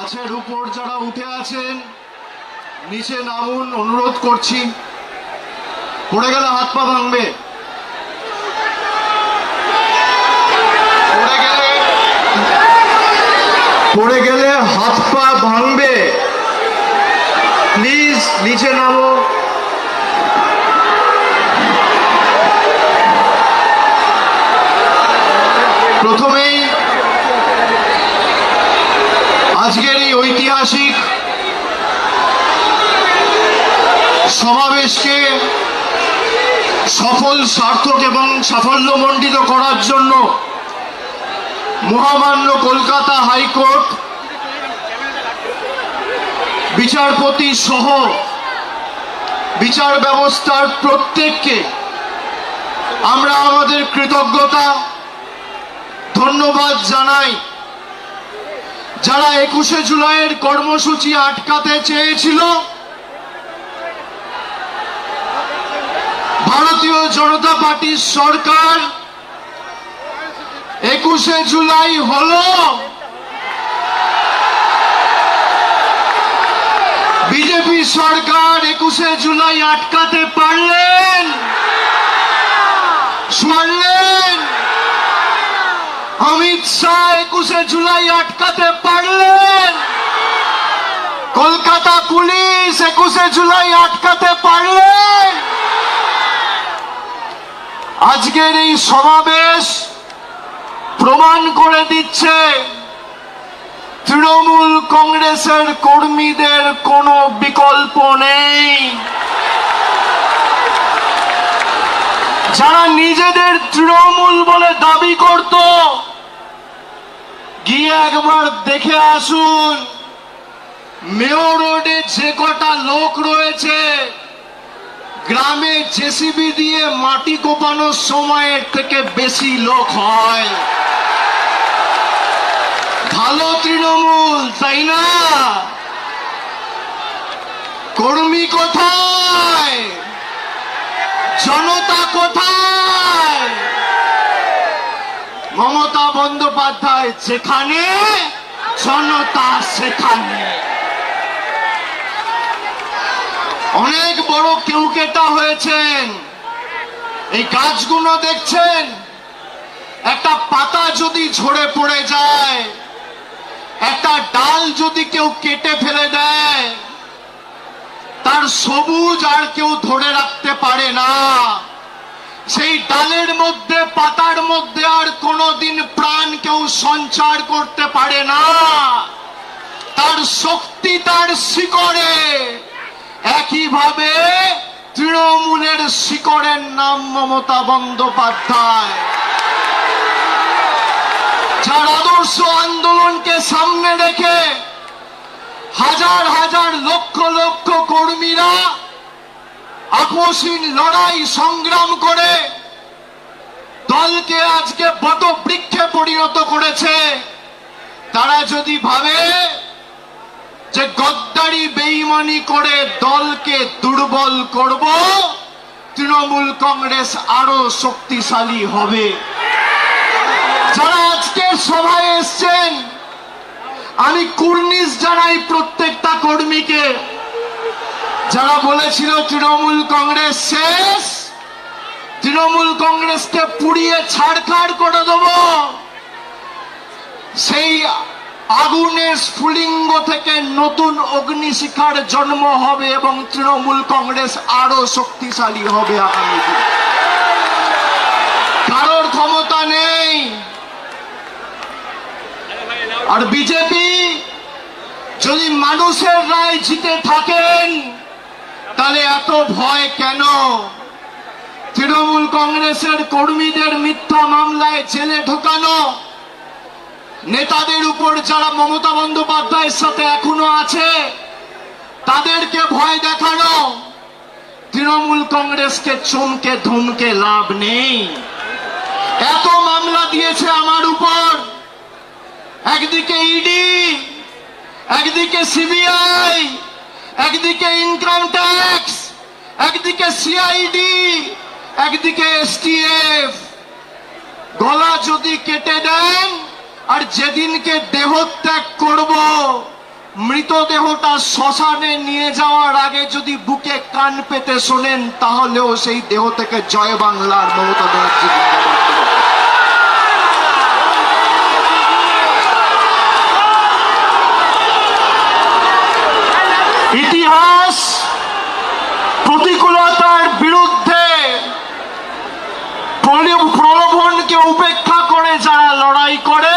গাছের উপর যারা উঠে আছেন নিচে নামুন, অনুরোধ করছি। পড়ে গেলে হাত পা ভাঙবে, পড়ে গেলে হাত পা ভাঙবে। প্লিজ নিচে নামো। প্রথমেই আজকের এই ঐতিহাসিক সমাবেশকে সফল, সার্থক এবং সাফল্যমণ্ডিত করার জন্য মহামান্য কলকাতা হাইকোর্ট বিচারপতি সহ বিচার ব্যবস্থার প্রত্যেককে আমরা আমাদের কৃতজ্ঞতা ধন্যবাদ জানাই। যারা 21শে জুলাইয়ের কর্মসূচি আটকাতে চেয়েছিল, ভারতীয় জনতা পার্টির সরকার 21শে জুলাই হলো, বিজেপি সরকার 21শে জুলাই আটকাতে পারলেন? শুনলেন? অমিত শাহ 21শে জুলাই আটকাতে পারলেন? কলকাতা পুলিশ 21শে জুলাই আটকাতে পারলেন? আজকের এই সমাবেশ প্রমাণ করে দিচ্ছে তৃণমূল কংগ্রেসের কর্মীদের কোনো বিকল্প নেই। যারা নিজেদের তৃণমূল বলে দাবি করত, গিয়ে একবার দেখে আসুন মেয়র রোডে যে কটা লোক রয়েছে, গ্রামে জেসিবি দিয়ে মাটি কোপানোর সময়ের থেকে বেশি লোক হয়। ভালো তৃণমূল, তাই না? কর্মী কোথায়? জনতা কোথায়? মমতা বন্দ্যোপাধ্যায় যেখানে, জনতা সেখানে। অনেক বড় কেউকেটা হয়েছেন। এই গাছগুলো দেখছেন, একটা পাতা যদি ঝরে পড়ে যায়, একটা ডাল যদি কেউ কেটে ফেলে দেয়, তার সবুজ আর কেউ ধরে রাখতে পারে না। সেই ডালের মধ্যে, পাতার মধ্যে আর কোনোদিন প্রাণ কেউ সঞ্চার করতে পারে না। তার শক্তি তার শিকড়ে। একইভাবে তৃণমূলের শিকড়ের নাম মমতা বন্দ্যোপাধ্যায়। যার আদর্শ আন্দোলনকে সামনে রেখে হাজার হাজার লক্ষ লক্ষ কর্মীরা আপোষহীন লড়াই সংগ্রাম করে দলকে আজকে বটবৃক্ষে পরিণত করেছে, তারা যদি ভাবে যে গদ্দারি বেঈমানি করে দলকে দুর্বল করব, তৃণমূল কংগ্রেস আরো শক্তিশালী হবে। যারা আজকের সভায় এসছেন, আমি কুর্নিশ জানাই প্রত্যেকটা কর্মীকে। যারা বলেছিল তৃণমূল কংগ্রেস শেষ, তৃণমূল কংগ্রেসকে পুড়িয়ে ছাড়খাড় করে দেব, সেই আগুনের স্ফুলিঙ্গ থেকে নতুন অগ্নিশিখার জন্ম হবে এবং তৃণমূল কংগ্রেস আরো শক্তিশালী হবে আগামী দিনে। কারোর ক্ষমতা নেই। আর বিজেপি যদি মানুষের রায় জিতে থাকেন, তাহলে এত ভয় কেন? তৃণমূল কংগ্রেসের কর্মীদের মিথ্যা মামলায় জেলে ঢোকানো, নেতাদের উপর যারা মমতা বন্দ্যোপাধ্যায়ের সাথে এখনো আছে তাদেরকে ভয় দেখানো, তৃণমূল কংগ্রেসকে চমকে ধমকে লাভ নেই। এত মামলা দিয়েছে আমার উপর, একদিকে ইডি, একদিকে সিবিআই, একদিকে ইনকাম ট্যাক্স, একদিকে সিআইডি, একদিকে এসটিএফ। গলা যদি কেটে দেন আর যেদিনকে দেহত্যাগ করব মৃতদেহটা শ্মশানে নিয়ে যাওয়ার আগে যদি বুকে কান পেতে শোনেন, তাহলেও সেই দেহ থেকে জয় বাংলার মমতা ব্যানার্জি জিন্দাবাদ। ইতিহাস প্রতিকূলতার বিরুদ্ধে প্রলোভনকে উপেক্ষা করে যারা লড়াই করে,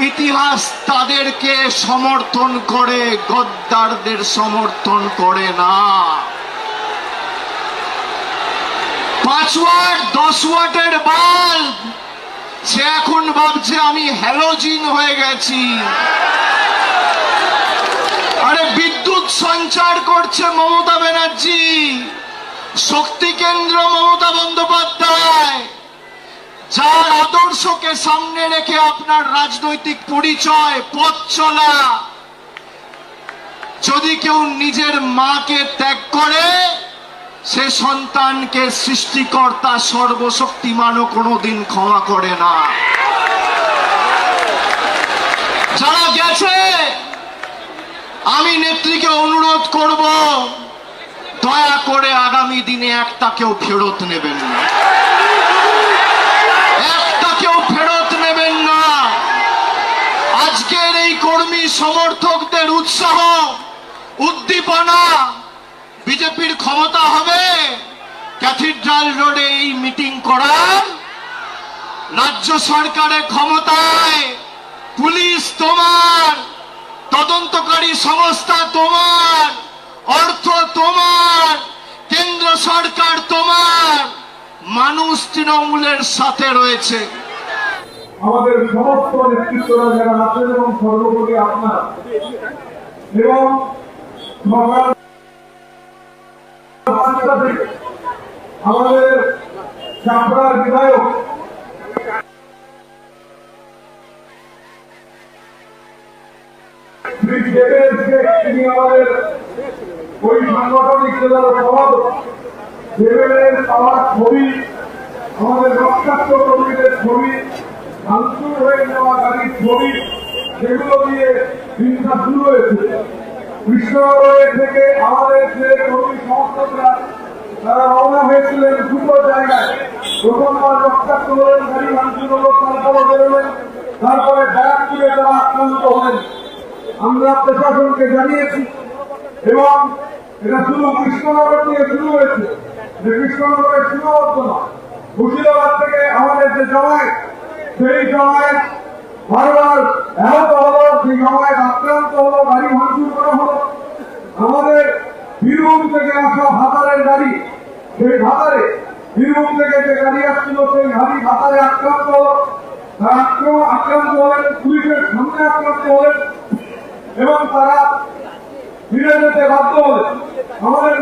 ইতিহাস তাদেরকে সমর্থন করে, গদ্দারদের সমর্থন করে না। 5 ওয়াট 10 ওয়াটের বাল্ব সে এখন ভাবছে আমি হ্যালোজিন হয়ে গেছি। আরে বিদ্যুৎ সঞ্চার করছে মমতা ব্যানার্জি, শক্তি কেন্দ্র মমতা বন্দ্যোপাধ্যায়, যার আদর্শকে সামনে রেখে আপনার রাজনৈতিক পরিচয়, পথ চলা। যদি কেউ নিজের মাকে ত্যাগ করে, সে সন্তানকে সৃষ্টিকর্তা সর্বশক্তিমানও কোনোদিন ক্ষমা করে না। যারা গেছে, আমি নেত্রীকে অনুরোধ করব, দয়া করে আগামী দিনে একটাকেও ফেরত নেবেন না, একটাকেও ফেরত নেবেন না। আজকের এই কর্মী সমর্থকদের উৎসাহ উদ্দীপনা, বিজেপির ক্ষমতা হবে ক্যাথিড্রাল রোডে এই মিটিং করার, রাজ্য সরকারের ক্ষমতায়, পুলিশ তোমার, তদন্তকারী সংস্থা তোমার, অর্থ তোমার, কেন্দ্র সরকার তোমার, মানুষ তৃণমূলের সাথে রয়েছে। আমাদের সমস্ত নেতৃত্বরা যারা আছেন এবং সর্বোপরি আপনার এবং আমাদের চাপড়ার বিধায়ক তিনি আমাদের ওই সাংগঠনিক জেলার সভাপতি, দেবের পাওয়ার ছবি, আমাদের রক্তাক্ত কর্মীদের ছবি, ভাঙচুর হয়ে যাওয়া গাড়ির ছবি, সেগুলো দিয়ে হিংসা শুরু হয়েছে। কৃষ্ণনগরের থেকে আমাদের যে কর্মী সমর্থকরা তারা রওনা হয়েছিলেন দুটো জায়গায়। প্রথমবার রক্তাক্ত হলেন, গাড়ি ভাঙচুর হলো, তারপরে বেরোলেন, তারপরে ব্যারাকপুরে তারা আক্রান্ত হলেন। আমরা প্রশাসনকে জানিয়েছি এবং এটা শুধু কৃষ্ণনগর থেকে শুরু হয়েছে, যে কৃষ্ণনগরের সীমাবদ্ধ নয়, মুর্শিদাবাদ থেকে আমাদের যে জমায়েত, সেই জমায়েত বারবার আহত হলো, সেই জমায়েত আক্রান্ত হলো, গাড়ি ভাঙচুর করা হলো। আমাদের বীরভূম থেকে আসা ভাতারের গাড়ি, সেই ভাতারে বীরভূম থেকে যে গাড়ি আসছিল, সেই গাড়ি ভাতারে আক্রান্ত হলো, তারা আক্রান্ত হলেন, পুলিশের সামনে আক্রান্ত হলেন এবং তারা ফিরে যেতে বাধ্য হলেন। আমাদের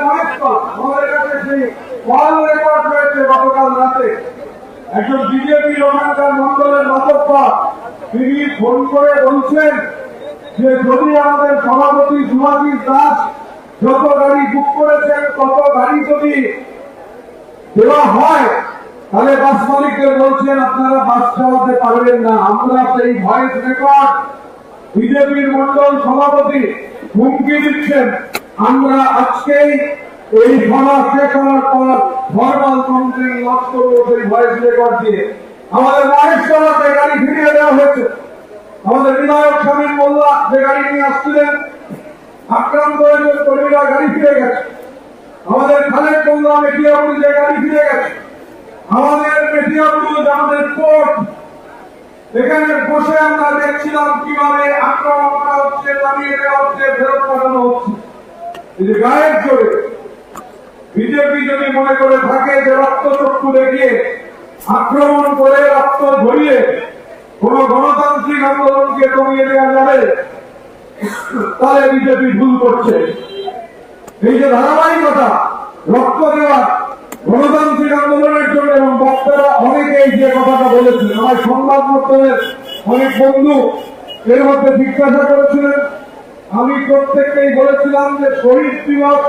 আমাদের কাছে সেই কল রেকর্ড রয়েছে। গতকাল রাতে একজন বিজেপি রোমান্টার মন্ডলের মাতব্বর তিনি ফোন করে বলছেন যে যদি আমাদের সভাপতি সুভাষিস দাস যত গাড়ি বুক করেছেন তত গাড়ি যদি দেওয়া হয়, তাহলে বাস মালিকদের বলছেন আপনারা বাস চালাতে পারবেন না। আমরা সেই ভয়েস রেকর্ড বিজেপির মন্ডল সভাপতি হুমকি দিচ্ছেন, আমরা আজকেই এই সভা শেষ হওয়ার পর ফরমাল কমপ্লেন লঞ্চ করবো সেই ভয়েস রেকর্ড দিয়ে। আমাদের মহেশতলাতে গাড়ি ফিরিয়ে দেওয়া হয়েছে। আমাদের বিধায়ক শামীম মোল্লা যে গাড়ি নিয়ে আসছিলেন, আক্রান্ত হয়েছে, কর্মীরা গাড়ি ফিরে গেছে। আমাদের খালেদ মোল্লা মেটিয়াপুর যে গাড়ি ফিরে গেছে। আমাদের মেটিয়াপুর আমাদের কোর্ট, এখানে বসে আমরা দেখছিলাম কিভাবে আক্রমণ করা হচ্ছে, নামিয়ে দেওয়া হচ্ছে, ফেরত পাঠানো হচ্ছে। গায়ের জোরে বিজেপি যদি মনে করে থাকে যে রক্তচক্ষু দেখিয়ে আক্রমণ করে রক্ত ঝরিয়ে কোন গণতান্ত্রিক আন্দোলনকে কমিয়ে দেওয়া যাবে, তাহলে বিজেপি ভুল করছে। এই যে ধারাবাহিকতা রক্ত দেওয়া গণতান্ত্রিক আন্দোলনের জন্য, এবং বক্তারা অনেকেই যে কথাটা বলেছেন, আমার সংবাদ মাধ্যমের অনেক বন্ধু এর মধ্যে জিজ্ঞাসা করেছিলেন, আমি প্রত্যেককেই বলেছিলাম যে শহীদ দিবস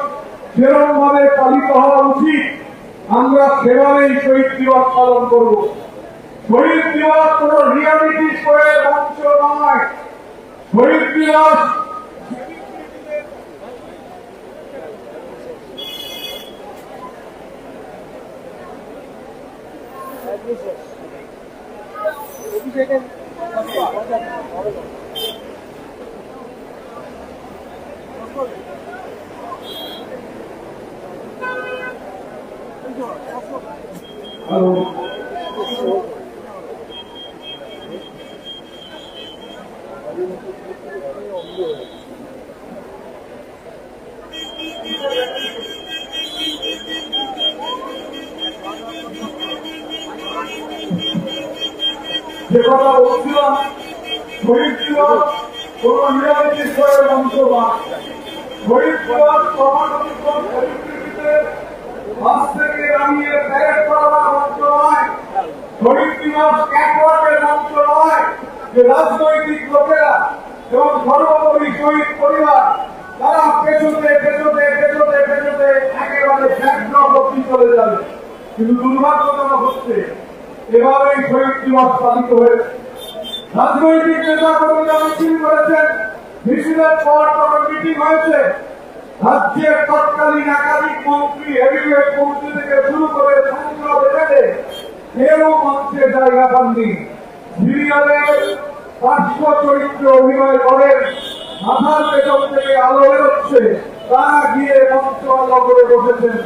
সেরকম ভাবে পালিত হওয়া উচিত, আমরা সেভাবেই শহীদ দিবস পালন করব। শহীদ দিবস কোন রিয়ালিটি শোয়ের মঞ্চ নয়। শহীদ দিবস যে কথা বলছিলাম, শহীদ দিবস কোন নিরাপত্তির মঞ্চ না। শহীদ দিবস সমাজের মাছ থেকে নামিয়ে প্যারেড করার মঞ্চ নয়। শহীদ দিবস ক্যাটওয়াকের মঞ্চ নয়, যে রাজনৈতিক লোকেরা এবং সর্বোপরি শহীদ পরিবার তারা পেছনে পেছনে পেছনে পেছনে একেবারে ব্যাকগ্রাউন্ড চলে যাবে। কিন্তু দুর্ভাগ্যজনক হচ্ছে এভাবেই শহীদ দিবস পালিত হয়েছে। রাজনৈতিক নেতা কর্মীরা মিছিল করেছেন, মিছিলের পর তখন মিটিং হয়েছে। রাজ্যের তৎকালীন একাধিক মন্ত্রী, হেভিওয়েট মন্ত্রী থেকে শুরু করে সংসদ এখানে কেউ মঞ্চে জায়গা পাননি। সিরিয়ালের পার্শ্ব চরিত্র অভিনয় করেন, মাথার পেছন থেকে আলো বেরোচ্ছে, তারা গিয়ে মঞ্চ আলো করে বসেছেন।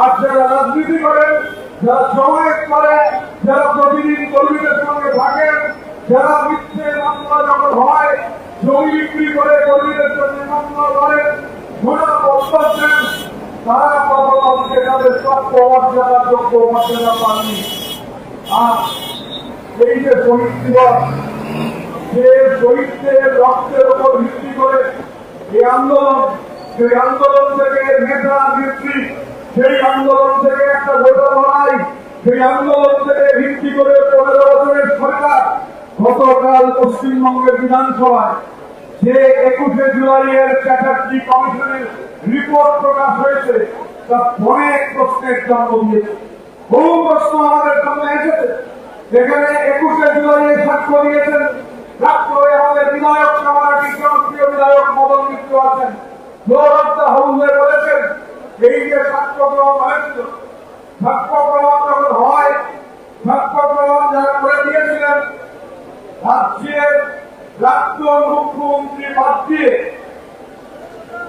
আর যারা রাজনীতি করেন, যারা জমায়েত করেন, যারা প্রতিদিন কর্মীদের সঙ্গে থাকেন, যারা মিথ্যে মামলা যখন হয় জমি বিক্রি করে কর্মীদের জন্য মামলা করেন, ঘোড়া প্রস্তাব দেন, তারা কখনো তাদের প্রাপ্য মর্যাদা যোগ্য মর্যাদা পাননি। আর এই যে শহীদ দিবস, যে শহীদদের রক্তের উপর ভিত্তি করে এই আন্দোলন, সেই আন্দোলন থেকে নেতা নেত্রী, সেই আন্দোলন থেকে একটা গোটা লড়াই, সেই আন্দোলন থেকে ভিত্তি করে 15 বছরের সরকার গতকাল পশ্চিমবঙ্গের বিধানসভায় যে 21শে জুলাইয়ের চ্যাটার্জি কমিশনের রিপোর্ট প্রকাশ হয়েছে, তা অনেক প্রশ্নের জন্ম দিয়েছে। বহু প্রশ্ন আমাদের সামনে এসেছে। এখানে 21শে জুলাইয়ে সাক্ষ্য দিয়েছেন রাষ্ট্রে আমাদের বিধায়ক সভাটি জনপ্রিয় বিধায়ক মদন মিত্র আছেন। গৌরবদা হাউসে বলেছেন এই যে সাক্ষ্য গ্রহণ হয়েছিল, সাক্ষ্য গ্রহণ যখন হয়, সাক্ষ্য গ্রহণ যারা করে দিয়েছিলেন রাজ্যের প্রাক্তন মুখ্যমন্ত্রী বাদ দিয়ে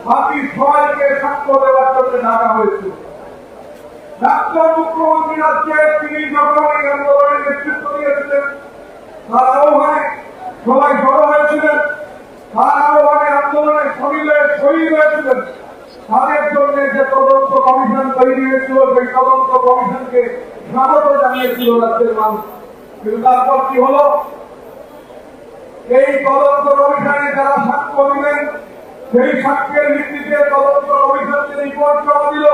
বাকি সবাইকে সাক্ষ্য দেওয়ার জন্য ডাকা হয়েছিল। প্রাক্তন মুখ্যমন্ত্রী রাজ্যে তিনি যখন এই আন্দোলনের নেতৃত্ব দিয়েছিলেন, তার আহ্বানে সবাই জড়ো হয়েছিলেন, তার আহ্বানে আন্দোলনে শহীদ হয়েছিলেন। তাদের জন্য যে তদন্ত কমিশন তৈরি হয়েছিল, সেই তদন্ত কমিশনকে স্বাগত জানিয়েছিল রাজ্যের মানুষ। কিন্তু তারপর কি হলো? এই তদন্ত কমিশনে যারা সাক্ষ্য দিলেন, সেই সাক্ষ্যের ভিত্তিতে তদন্ত কমিশন যে রিপোর্ট জমা দিল,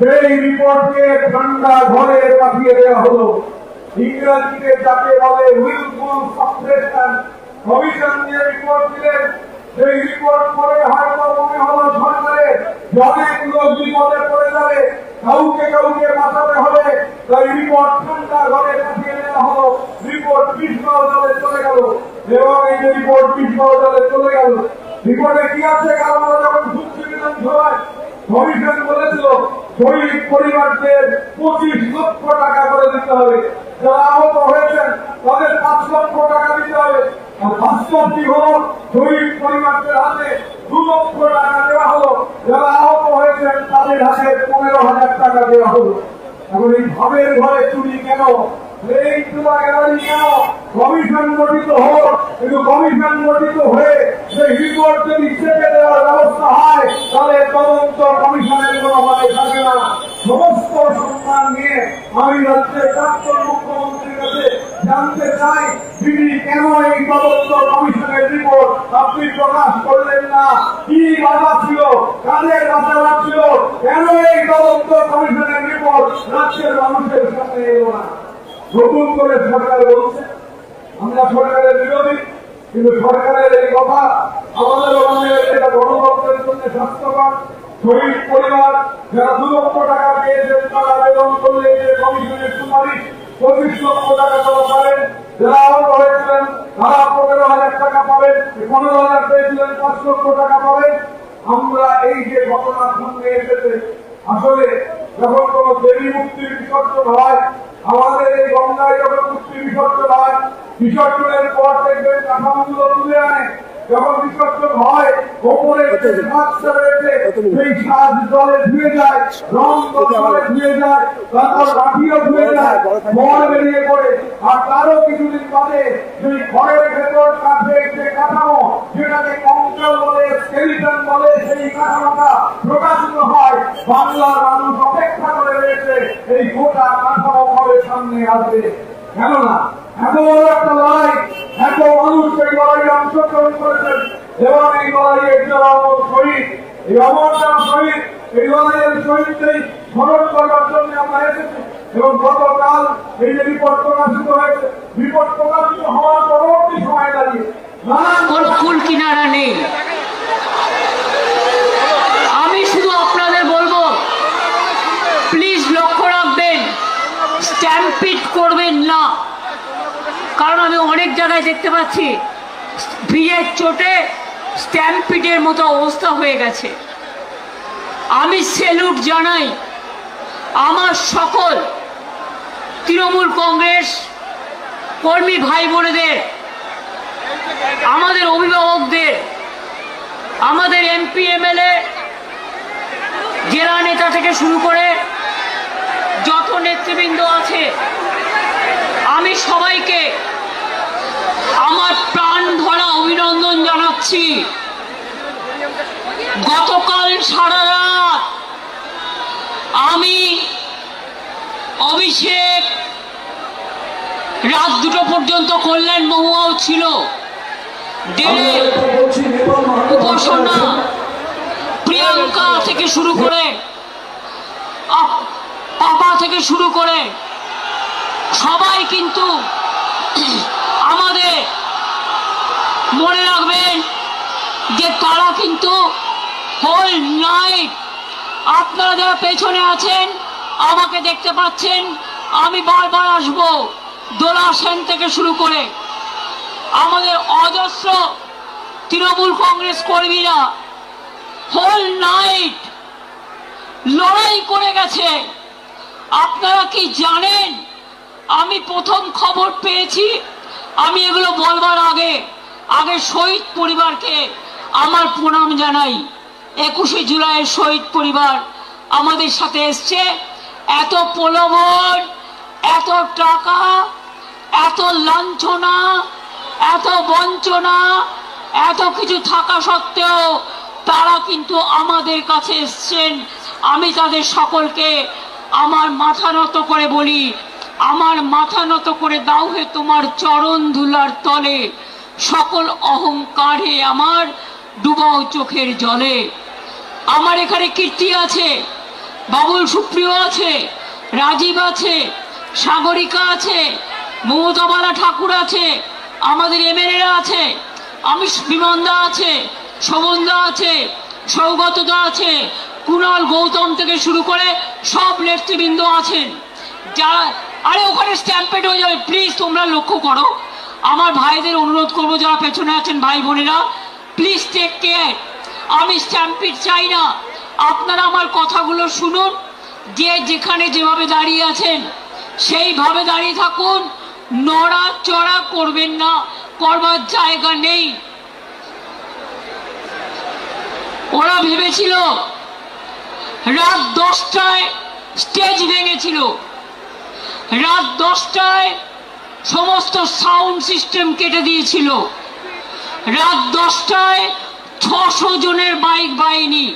সেই রিপোর্টকে ঠান্ডা ঘরে পাঠিয়ে দেওয়া হলো। ইংরেজিতে যাকে বলে উইলফুল সাপ্রেশন কমিশন যে রিপোর্ট দিলেন, সেই রিপোর্ট পরে হয়তো মনে হলো সরকারের অনেক লোক বিপদে পড়ে যাবে, কাউকে কাউকে বাঁচাতে হবে, তাই রিপোর্ট ঠান্ডা ঘরে পাঠিয়ে দেওয়া হলো। রিপোর্ট বিস্ফোরণ জলে চলে গেল, এবং এই যে রিপোর্ট বিস্ফোরণ জলে চলে গেল, রিপোর্টে কি আছে? কারণ যখন ঢুকছে বিধানসভায় কমিশন বলেছিল শহীদ পরিবারদের 25 লক্ষ টাকা করে দিতে হবে, যারা আহত হয়েছেন তাদের 5 লক্ষ টাকা দিতে হবে। আর বাস্তবটি হল শহীদ পরিবারদের হাতে 2 লক্ষ টাকা দেওয়া হলো, যারা আহত হয়েছেন তাদের হাতে 15,000 টাকা দেওয়া হলো। এখন এই ভাবের ঘরে চুরি কেন? এই চুলা গেলারি কেন? কমিশন গঠিত হোক, কিন্তু কমিশন গঠিত হয়ে সেই রিপোর্ট যদি চেপে দেওয়ার ব্যবস্থা হয়, তাহলে তদন্ত কমিশনের কোনো মানে থাকে না। সমস্ত সম্মান নিয়ে আমি রাজ্যের প্রাক্তন মুখ্যমন্ত্রীর কাছে জানতে চাই, তিনি কেন এই তদন্ত কমিশনের রিপোর্ট আপনি প্রকাশ করলেন না? কি বাধা ছিল? কাদের বাধা ছিল? কেন এই তদন্ত কমিশনের রিপোর্ট রাজ্যের মানুষের সামনে এলো না? নতুন করে সরকার বলছে আমরা সরকারের বিরোধী, কিন্তু সরকারের এই কথা আমাদের এটা গণতন্ত্রের জন্য স্বাস্থ্যকর। শহীদ পরিবার যারা 2 লক্ষ টাকা পেয়েছেন, তারা আবেদন করলে যে কমিশনের সুপারিশ 25 লক্ষ টাকা তারা পাবেন। যারা আহত হয়েছিলেন তারা 15,000 টাকা পাবেন, 15,000 পেয়েছিলেন 5 লক্ষ টাকা পাবেন। আমরা এই যে ঘটনার সামনে এসেছে, আসলে যখন কোন দেবী মুক্তির বিসর্জন হয়, আমাদের এই গঙ্গায় যখন মুক্তি বিসর্জন হয়, বিসর্জনের পর দেখবেন কাঠামোগুলো তুলে আনে। যখন বিসর্জন হয়, ওপরে যে সাজটা রয়েছে সেই সাজ জলে ধুয়ে যায়, রং জলে ধুয়ে যায়, তারপর রাখিও ধুয়ে যায়, মর বেরিয়ে পড়ে। আর তারও কিছুদিন বাদে সেই ঘরের ভেতর কাঠের যে কাঠামো, যেটাকে কঙ্কাল বলে, স্কেলিটন বলে, সেই কাঠামোটা প্রকাশিত হয়। বাংলার মানুষ অপেক্ষা করে রয়েছে এই গোটা কাঠামো কবে সামনে আসবে। কেননা এত বড় একটা লড়াই, এত মানুষ এই লড়াইয়ে অংশগ্রহণ করেছেন এবং এই লড়াইয়ে যারা অমর শহীদ, এই অমর যারা শহীদ, এই লড়াইয়ের শহীদকেই স্মরণ করার জন্য আমরা এসেছি। এবং গতকাল এই যে রিপোর্ট প্রকাশিত হয়েছে, রিপোর্ট প্রকাশিত হওয়ার পরবর্তী সময় দাঁড়িয়ে কোন কুল কিনারা নেই। আমি শুধু আপনাদের বলবো, প্লিজ লক্ষ্য রাখবেন, স্ট্যাম্পিড করবেন না। কারণ আমি অনেক জায়গায় দেখতে পাচ্ছি ভিড়ের চোটে স্ট্যাম্পিডের মতো অবস্থা হয়ে গেছে। আমি স্যালুট জানাই আমার সকল তৃণমূল কংগ্রেস কর্মী ভাই বোনেদের, আমাদের অভিভাবকদের, আমাদের এমপি এমএলএ, জেলা নেতা থেকে শুরু করে যত নেতৃবৃন্দ আছে, আমি সবাইকে আমার প্রাণ ভরা অভিনন্দন জানাচ্ছি। গতকাল সারা রাত আমি, অভিষেক, রাত 2টো পর্যন্ত কল্যাণ মহুয়াও ছিল, উপাসনা, প্রিয়াঙ্কা থেকে শুরু করে, পাপা থেকে শুরু করে সবাই কিন্তু আমাদের মনে রাখবেন যে তারা কিন্তু হোল নাইট, আপনারা যারা পেছনে আছেন আমাকে দেখতে পাচ্ছেন, আমি বারবার আসবো, দোলা সেন থেকে শুরু করে আমাদের অজস্র তৃণমূল কংগ্রেস কর্মীরা হোল নাইট লড়াই করে গেছে। আপনারা কি জানেন, আমি প্রথম খবর পেয়েছি, আমি এগুলো বলবার আগে শহীদ পরিবারকে আমার প্রণাম জানাই। 21শে জুলাইয়ের শহীদ পরিবার আমাদের সাথে এসছে। এত প্রলোভন, এত টাকা, এত লাঞ্ছনা, এত বঞ্চনা, এত কিছু থাকা সত্ত্বেও তারা কিন্তু আমাদের কাছে এসছেন। আমি তাদের সকলকে আমার মাথা নত করে বলি, আমার মাথা নত করে দাও হে তোমার চরণ ধুলার তলে, সকল অহংকারে আমার ডুবাও চোখের জলে। আমার এখানে কীর্তি আছে, বাবুল সুপ্রিয় আছে, রাজীব আছে, সাগরিকা আছে, মমতাবালা ঠাকুর আছে, আমাদের এমএলএরা আছে, আমি বিমনদা আছে, শোভনদা আছে, সৌগতদা আছে, কুণাল গৌতম থেকে শুরু করে সব নেতৃবৃন্দ আছেন যারা। আরে ওখানে স্ট্যাম্পেড হয়ে যাবে, প্লিজ তোমরা লক্ষ্য করো। আমার ভাইদের অনুরোধ করবো যারা পেছনে আছেন ভাই বোনেরা, প্লিজ টেক কেয়ার। আমি স্ট্যাম্পিড চাই না, আপনারা আমার কথাগুলো শুনুন। যে যেখানে যেভাবে দাঁড়িয়ে আছেন সেইভাবে দাঁড়িয়ে থাকুন, নড়াচড়া করবেন না, করবার জায়গা নেই। ওরা ভেবেছিল রাত 10টায় স্টেজ ভেঙেছিল, রাত 10টায় সমস্ত সাউন্ড সিস্টেম কেটে দিয়েছিল, রাত 10টায় 600 জনের বাইক বাহিনী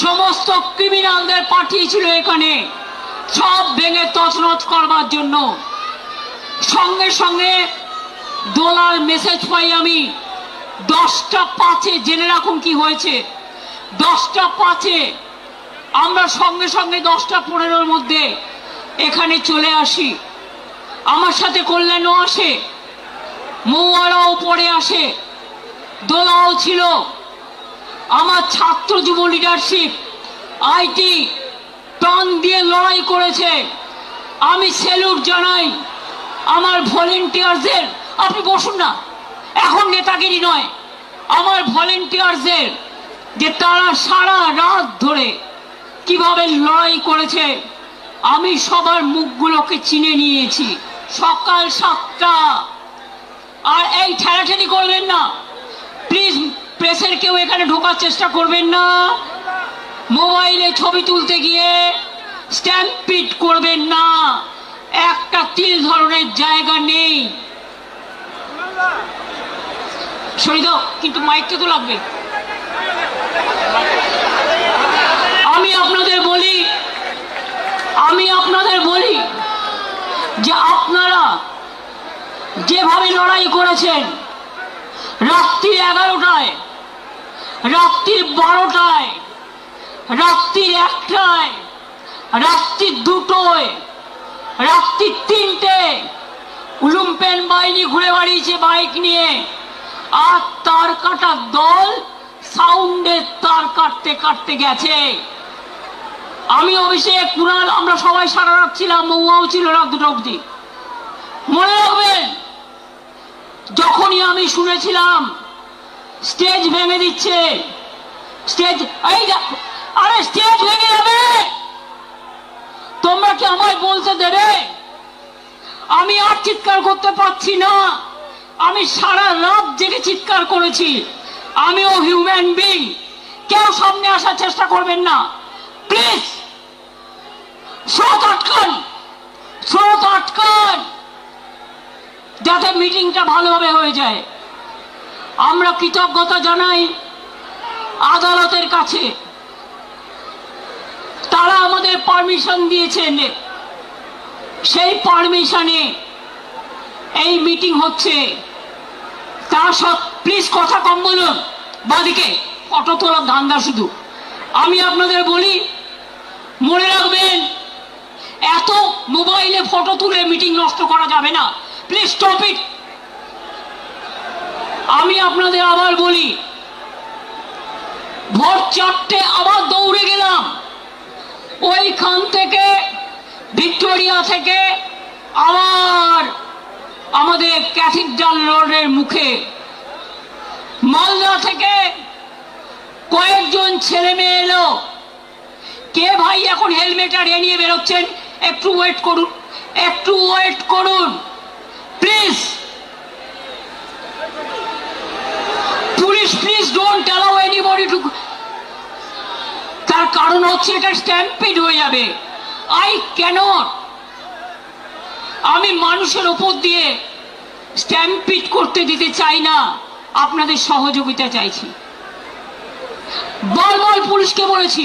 সমস্ত ক্রিমিনালদের পাঠিয়েছিল এখানে সব ভেঙে তছনছ করবার জন্য। সঙ্গে সঙ্গে দোলার মেসেজ পাই আমি 10টা 5-এ, জেনে রাখুন কি হয়েছে। 10টা 5-এ আমরা সঙ্গে সঙ্গে 10টা 15-এর মধ্যে এখানে চলে আসি। আমার সাথে কল্যাণও আসে, মৌয়ারাও পরে আসে, দোলাও ছিল। আমার ছাত্র যুব লিডারশিপ আইটি প্রাণ দিয়ে লড়াই করেছে। আমি স্যালুট জানাই আমার ভলেন্টিয়ারদের। আপনি বসুন না, এখন নেতাগিরি নয়, আমার ভলেন্টিয়ারদের, যে তারা সারা রাত ধরে কিভাবে লড়াই করেছে আমি সবার মুখগুলোকে চিনে নিয়েছি। সকাল 7টা। আর এই ঠেলাঠেলি করবেন না প্লিজ, প্রেসের কেউ এখানে ঢোকার চেষ্টা করবেন না। মোবাইলে ছবি তুলতে গিয়ে স্ট্যাম্পিড করবেন না, একটা তিল ধরনের জায়গা নেই। সরি দাও, কিন্তু মাইকটা তো লাগবে। আমি আপনাদের বলি যে আপনারা যেভাবে লড়াই করেছেন রাত্রি 11টায়, রাত্রি 12টায়, রাত্রি 1টায়, রাত্রি 2টোয়, রাত্রি 3টে লুম্পেন বাহিনী ঘুরে বেড়িয়েছে বাইক নিয়ে। আর তার কাটার দল সাউন্ডের তার কাটতে কাটতে গেছে। আমি অভিষেক, কুণাল, আমরা সবাই সারা রাত ছিলাম, মৌয়াও ছিল রাত 2টা অবধি। মনে রাখবেন, যখনই আমি শুনেছিলাম স্টেজ ভেঙে দিচ্ছে, স্টেজ ভেঙে যাবে, তোমরা কি আমায় বলতে দেবে? আমি আর চিৎকার করতে পারছি না। আমি সারা রাত জেগে চিৎকার করেছি। আমিও হিউম্যান বিং। কেউ সামনে আসার চেষ্টা করবেন না প্লিজ। স্রোত আটকান যাতে মিটিংটা ভালোভাবে হয়ে যায়। আমরা কৃতজ্ঞতা জানাই আদালতের কাছে, তারা আমাদের পারমিশন দিয়েছেন। সেই পারমিশনে এই মিটিং হচ্ছে। তার প্লিজ কথা কম বলুন। বাদিকে ফটো তোলার ধান্দা শুধু। আমি আপনাদের বলি, মনে রাখবেন, এত মোবাইলে ফটো তুলে মিটিং নষ্ট করা যাবে না। Please stop it. আমি আপনাদের আবার বলি, ভোর 4টে আবার দৌড়ে গেলাম ওইখান থেকে, ভিক্টোরিয়া থেকে আবার আমাদের ক্যাথিড্রাল রোডের মুখে। মালদা থেকে কয়েকজন ছেলে মেয়ে এলো। কে ভাই এখন হেলমেট আর নিয়ে বেরোচ্ছেন? একটু ওয়েট করুন please. Police please don't allow anybody to. তার কারণ হচ্ছে এটা স্ট্যাম্পিড হয়ে যাবে। I can't. আমি মানুষের ওপর দিয়ে স্ট্যাম্পিড করতে দিতে চাই না, আপনাদের সহযোগিতা চাইছি। বারবার পুলিশকে বলেছি,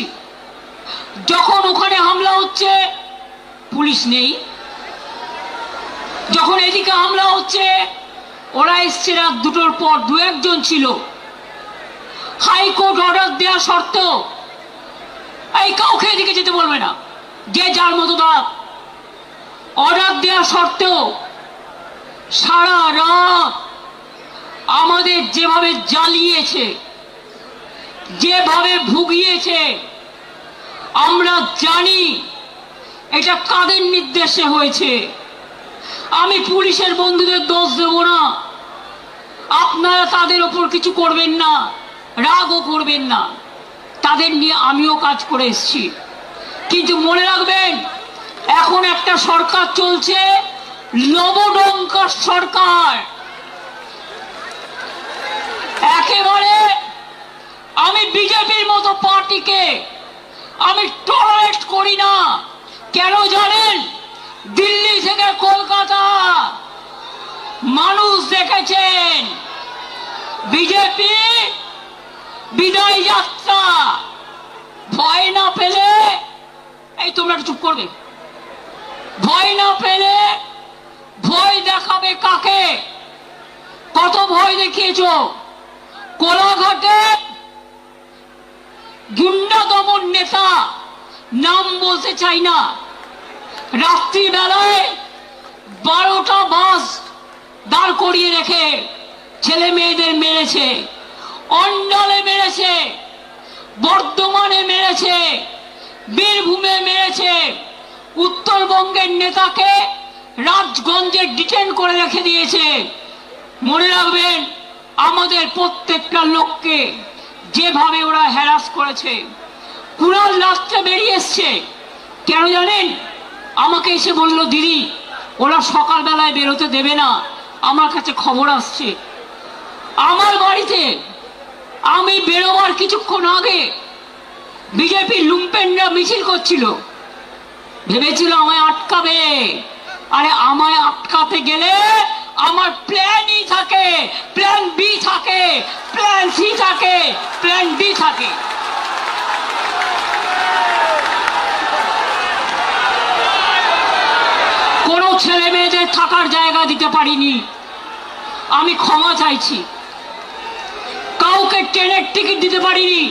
যখন ওখানে হামলা হচ্ছে পুলিশ নেই, যখন এদিকে হামলা হচ্ছে ওরা এসছে রাত 2টোর পর, 2-1জন ছিল। হাইকোর্ট অর্ডার দেওয়া সত্ত্বেও এই কাউকে এদিকে যেতে বলবে না, যে যার মতো দাঁড়া। অর্ডার দেওয়া সত্ত্বেও সারা রাত আমাদের যেভাবে জ্বালিয়েছে, যেভাবে ভুগিয়েছে, আমরা জানি এটা কাদের নির্দেশে হয়েছে। আমি পুলিশের বন্ধুদের দোষ দেব না, আপনারা তাদের ওপর কিছু করবেন না, রাগও করবেন না। তাদের নিয়ে আমিও কাজ করে এসেছি। কিন্তু মনে রাখবেন, এখন একটা সরকার চলছে, লবডঙ্কার সরকার। একেবারে আমি বিজেপির মতো পার্টিকে আমি টলারেট করি না। কেন জানেন? দিল্লি থেকে কলকাতা মানুষ দেখেছেন বিজেপি বিদায় যাত্রা। ভয় না পেলে, এই তোমরা একটু চুপ করবে, ভয় না পেলে ভয় দেখাবে কাকে? কত ভয় দেখিয়েছ? কোলাঘাটে গুন্ডা দমন নেতা, নাম বলতে চাই না, রাত্রিবেলায় 12টা বাস দাঁড় করিয়ে রেখে ছেলে মেয়েদের মেরেছে। অন্ডালে মেরেছে, বর্ধমানে মেরেছে, বীরভূমে মেরেছে। উত্তরবঙ্গের নেতাকে রাজগঞ্জে ডিটেন করে রেখে দিয়েছে। মনে রাখবেন, আমাদের প্রত্যেকটা লোককে যেভাবে ওরা হ্যারাস করেছে, কুণাল রাত্রে বেরিয়ে এসছে, কেন জানেন? আমাকে এসে বলল, দিদি ওরা সকালবেলায় বেরোতে দেবে না, আমার কাছে খবর আসছে। আমার বাড়িতে আমি বেরোবার কিছুক্ষণ আগে বিজেপির লুম্পেনরা মিছিল করছিল, ভেবেছিল আমায় আটকাবে। আরে আমায় আটকাতে গেলে আমার প্ল্যান ই থাকে, প্ল্যান বি থাকে, প্ল্যান সি থাকে, প্ল্যান ডি থাকে। কোনো ছেলে মেয়েদের থাকার জায়গা দিতে পারিনি, আমি ক্ষমা চাইছি। কাউকে ট্রেনের টিকিট দিতে পারিনি,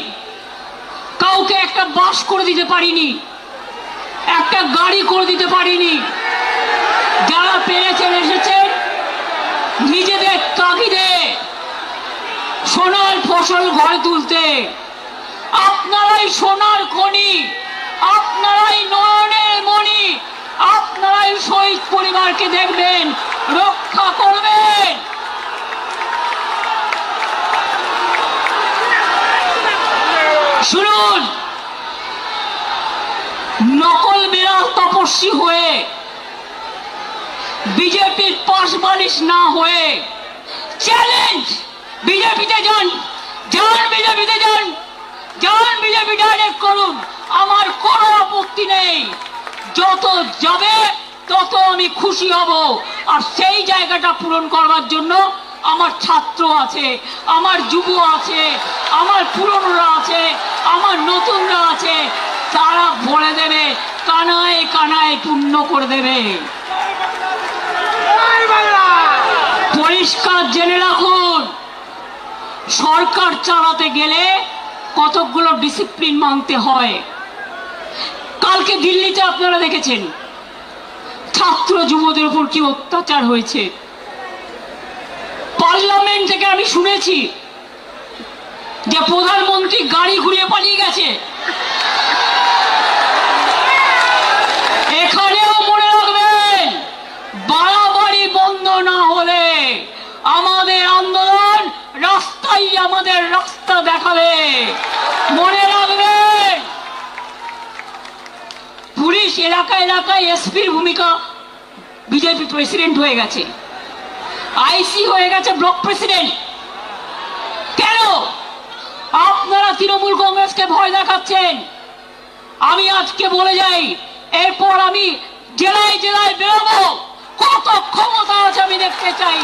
কাউকে একটা বাস করে দিতে পারিনি, একটা গাড়ি করে দিতে পারিনি। যারা পেরেছেন এসেছেন নিজেদের তাগিদে সোনার ফসল ঘরে তুলতে। আপনারাই সোনার খনি, আপনারাই নয়নের মণি, আপনারাই শহীদ পরিবারকে দেখবেন, রক্ষা করবেন। শুনুন, নকল বিড়াল তপস্বী হয়ে, বিজেপির পাশ বালিশ না হয়ে চ্যালেঞ্জ, বিজেপিতে যান, যান বিজেপিতে যান, যান বিজেপি ডাইরেক্ট করুন, আমার কোনো আপত্তি নেই। যত যাবে তত আমি খুশি হব। আর সেই জায়গাটা পূরণ করবার জন্য আমার ছাত্র আছে, আমার যুব আছে, আমার পুরনোরা আছে, আমার নতুনরা আছে, তারা ভরে দেবে, কানায় কানায় পূর্ণ করে দেবে। পরিষ্কার জেনে রাখুন, সরকার চালাতে গেলে কতগুলো ডিসিপ্লিন মানতে হয়। কালকে দিল্লিতে আপনারা দেখেছেন ছাত্র যুবদের উপর কি অত্যাচার হয়েছে। পার্লামেন্ট থেকে আমি শুনেছি যে প্রধানমন্ত্রী গাড়ি ঘুরিয়ে পালিয়ে গেছে। এখানেও মনে রাখবেন, বাড়াবাড়ি বন্ধ না হলে আমাদের আন্দোলন রাস্তায় আমাদের রাস্তা দেখাবে। মনে রাখবেন, পুলিশ এলাকায় এলাকায় এসপির ভূমিকা, বিজেপি প্রেসিডেন্ট হয়ে গেছে, আইসি হয়ে গেছে ব্লক প্রেসিডেন্ট। কেন আপনারা তৃণমূল কংগ্রেসকে ভয় দেখাচ্ছেন? আমি আজকে বলে যাই, এরপর আমি জেলায় জেলায় বেরোবো, কত ক্ষমতা আছে আমি দেখতে চাই।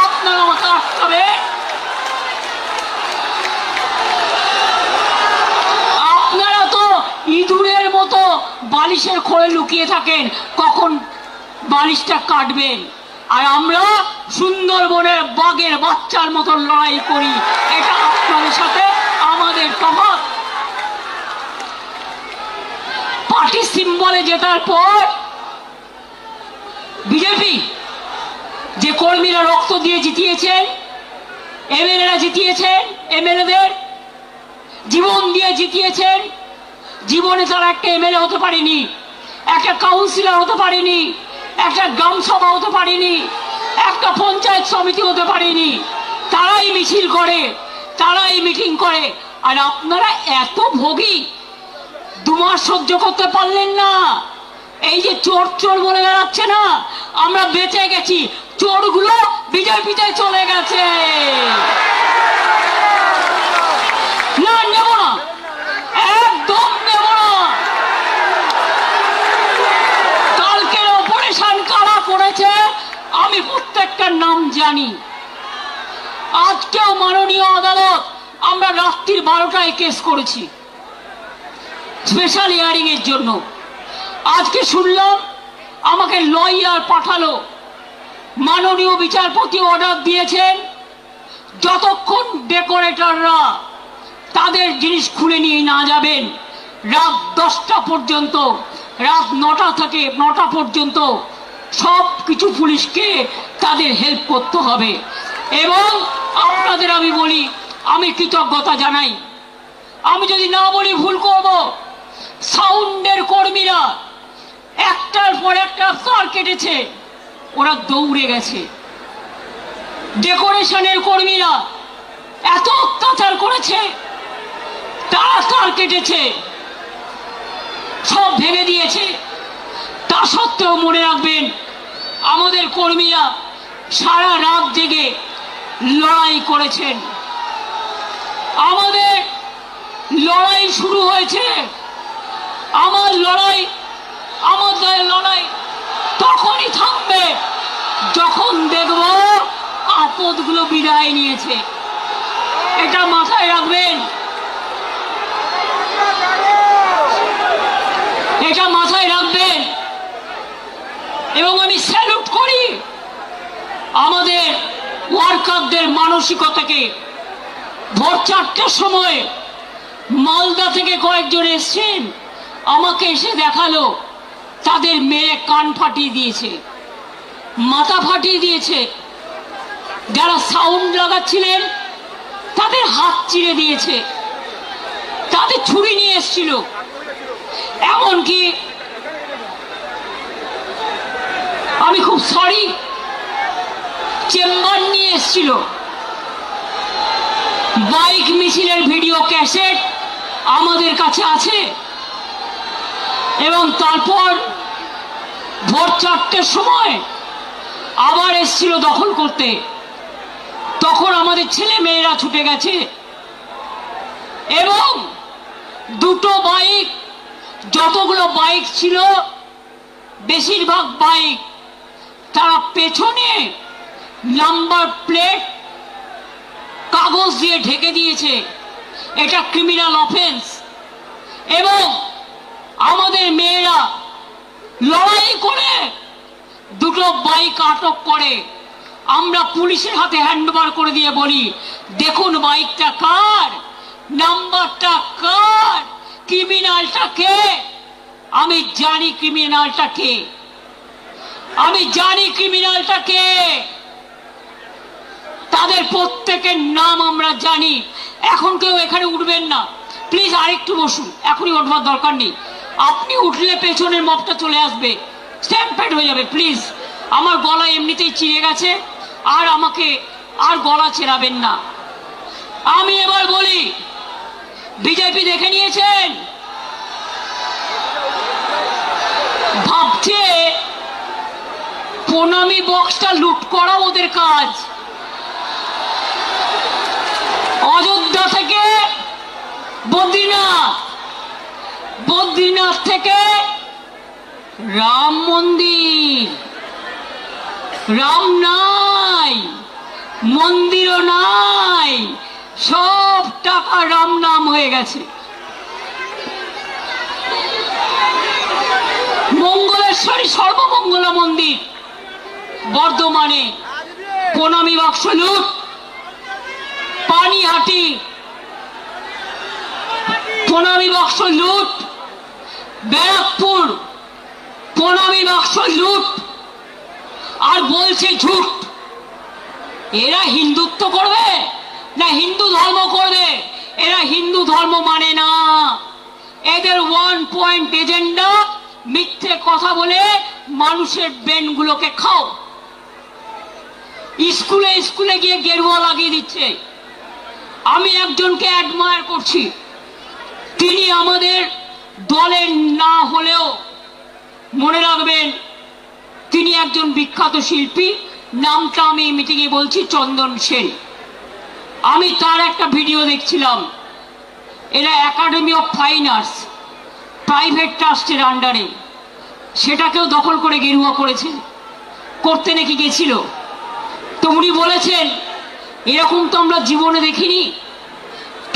আপনারা আমাকে আটকাবে? আপনারা তো ইঁদুরের মতো বালিশের খোলে লুকিয়ে থাকেন, কখন বালিশটা কাটবেন। আর আমরা সুন্দরবনের বাঘের বাচ্চার মতো লড়াই করি, এটা আপনাদের সাথে আমাদের তফাৎ। পার্টি সিম্বলে জেতার পর বিজেপি যে কর্মীরা রক্ত দিয়ে জিতিয়েছেন, এমএলএরা জিতিয়েছেন, এমএলএদের জীবন দিয়ে জিতিয়েছেন, জীবনে তারা একটা এমএলএ হতে পারেনি, একটা কাউন্সিলর হতে পারেনি, একটা গ্রাম সভা হতে পারেনি, একটা পঞ্চায়েত সমিতি হতে পারেনি। তারাই মিছিল করে, তারাই মিটিং করে। আর আপনারা এত ভোগী, 2 মাস সহ্য করতে পারলেন না। এই যে চোর চোর বলে বেড়াচ্ছে না, আমরা বেঁচে গেছি, চোরগুলো বিজেপিতে চলে গেছে। না, নেব না, একদম নেব না। কালকের অপারেশন কারা করেছে আমি প্রত্যেকটার নাম জানি। আজকেও মাননীয় আদালত, আমরা রাত্রির 12টায় কেস করেছি স্পেশাল হিয়ারিং এর জন্য। আজকে শুনলাম আমাকে লয়ার পাঠালো, মাননীয় বিচারপতি অর্ডার দিয়েছেন যতক্ষণ ডেকোরেটররা তাদের জিনিস খুলে নিয়ে না যাবেন, রাত 10টা পর্যন্ত, রাত 9টা থেকে 9টা পর্যন্ত সব কিছু পুলিশকে তাদের হেল্প করতে হবে। এবং আপনাদের আমি বলি, আমি কৃতজ্ঞতা জানাই, আমি যদি না বলি ভুল করব। সাউন্ডের কর্মীরা একটার পর একটা তার কেটেছে, ওরা দৌড়ে গেছে। ডেকোরেশনের কর্মীরা এত অত্যাচার করেছে, তারা তার কেটেছে, সব ভেঙে দিয়েছে। তা সত্ত্বেও মনে রাখবেন, আমাদের কর্মীরা সারা রাত জেগে লড়াই করেছেন। আমাদের লড়াই শুরু হয়েছে। আমাদের লড়াই তখনই থামবে যখন দেখব আপদগুলো বিদায় নিয়েছে। এটা মাথায় রাখবেন, এটা মাথায় রাখবেন। এবং আমি স্যালুট করি আমাদের ওয়ার্কারদের মানসিকতাকে। ভোর 4টার সময় মালদা থেকে কয়েকজন এসছেন, আমাকে এসে দেখালো তাদের মেয়ে কান ফাটিয়ে দিয়েছে, মাথা ফাটিয়ে দিয়েছে। যারা সাউন্ড লাগাচ্ছিলেন তাদের হাত চিরে দিয়েছে, তাদের ছুরি নিয়ে এসছিল। এমনকি আমি খুব সরি, চেম্বার নিয়ে এসছিল। বাইক মিছিলের ভিডিও ক্যাসেট আমাদের কাছে আছে। এবং তারপর ভোর 4টার সময় আবার এসছিল দখল করতে। তখন আমাদের ছেলে মেয়েরা ছুটে গেছে এবং দুটো বাইক, যতগুলো বাইক ছিল বেশিরভাগ বাইক তারা পেছনে নাম্বার প্লেট কাগজ দিয়ে ঢেকে দিয়েছে। এটা ক্রিমিনাল অফেন্স। এবং আমাদের মেয়েরা লড়াই করে দুটো বাইক আটক করে। আমরা পুলিশের হাতে হ্যান্ডওভার করে দিয়ে বলি, দেখুন বাইকটা কার, নাম্বারটা কার, ক্রিমিনালটা কে। আমি জানি ক্রিমিনালটা কে, আমি জানি ক্রিমিনালটা কে। তাদের প্রত্যেকের নাম আমরা জানি। এখন কেউ এখানে উঠবেন না প্লিজ, আরেকটু বসুন, এখনই উঠবার দরকার নেই। আপনি উঠলে পেছনের মপটা চলে আসবে, স্ট্যাম্পেড হয়ে যাবে। প্লিজ, আমার গলা এমনিতেই চিড়ে গেছে, আর আমাকে আর গলা চেরাবেন না। আমি এবার বলি, বিজেপি দেখে নিয়েছেন, ভাবছে প্রণামী বক্সটা লুট করা ওদের কাজ। অযোধ্যা থেকে বদ্রীনাথ, বদ্রীনাথ থেকে রাম মন্দির, রাম নাই, মন্দিরও নাই, সব টাকা রাম নাম হয়ে গেছে। মঙ্গলেশ্বরী সর্বমঙ্গলা মন্দির বর্ধমানে প্রণামী বাক্স লুট, পানিহাটি প্রণামী বাক্স লুট, ব্যারাকপুর প্রণামী বাক্স লুট, আর বলছে ঝুট। এরা হিন্দুত্ব করবে না হিন্দু ধর্ম করবে? এরা হিন্দু ধর্ম মানে না। এদের 1 পয়েন্ট এজেন্ডা, মিথ্যে কথা বলে মানুষের ব্রেনগুলোকে খাও। স্কুলে স্কুলে গিয়ে গেরুয়া লাগিয়ে দিচ্ছে। আমি একজনকে অ্যাডমায়ার করছি, তিনি আমাদের দলের না হলেও মনে রাখবেন তিনি একজন বিখ্যাত শিল্পী। নামটা আমি মিটিংয়ে বলছি, চন্দন সেন। আমি তার একটা ভিডিও দেখছিলাম। এরা academy of fine arts private ট্রাস্টের আন্ডারে, সেটাকেও দখল করে গেরুয়া করেছে, করতে নাকি গেছিল। তো উনি বলেছেন এরকম তো আমরা জীবনে দেখিনি।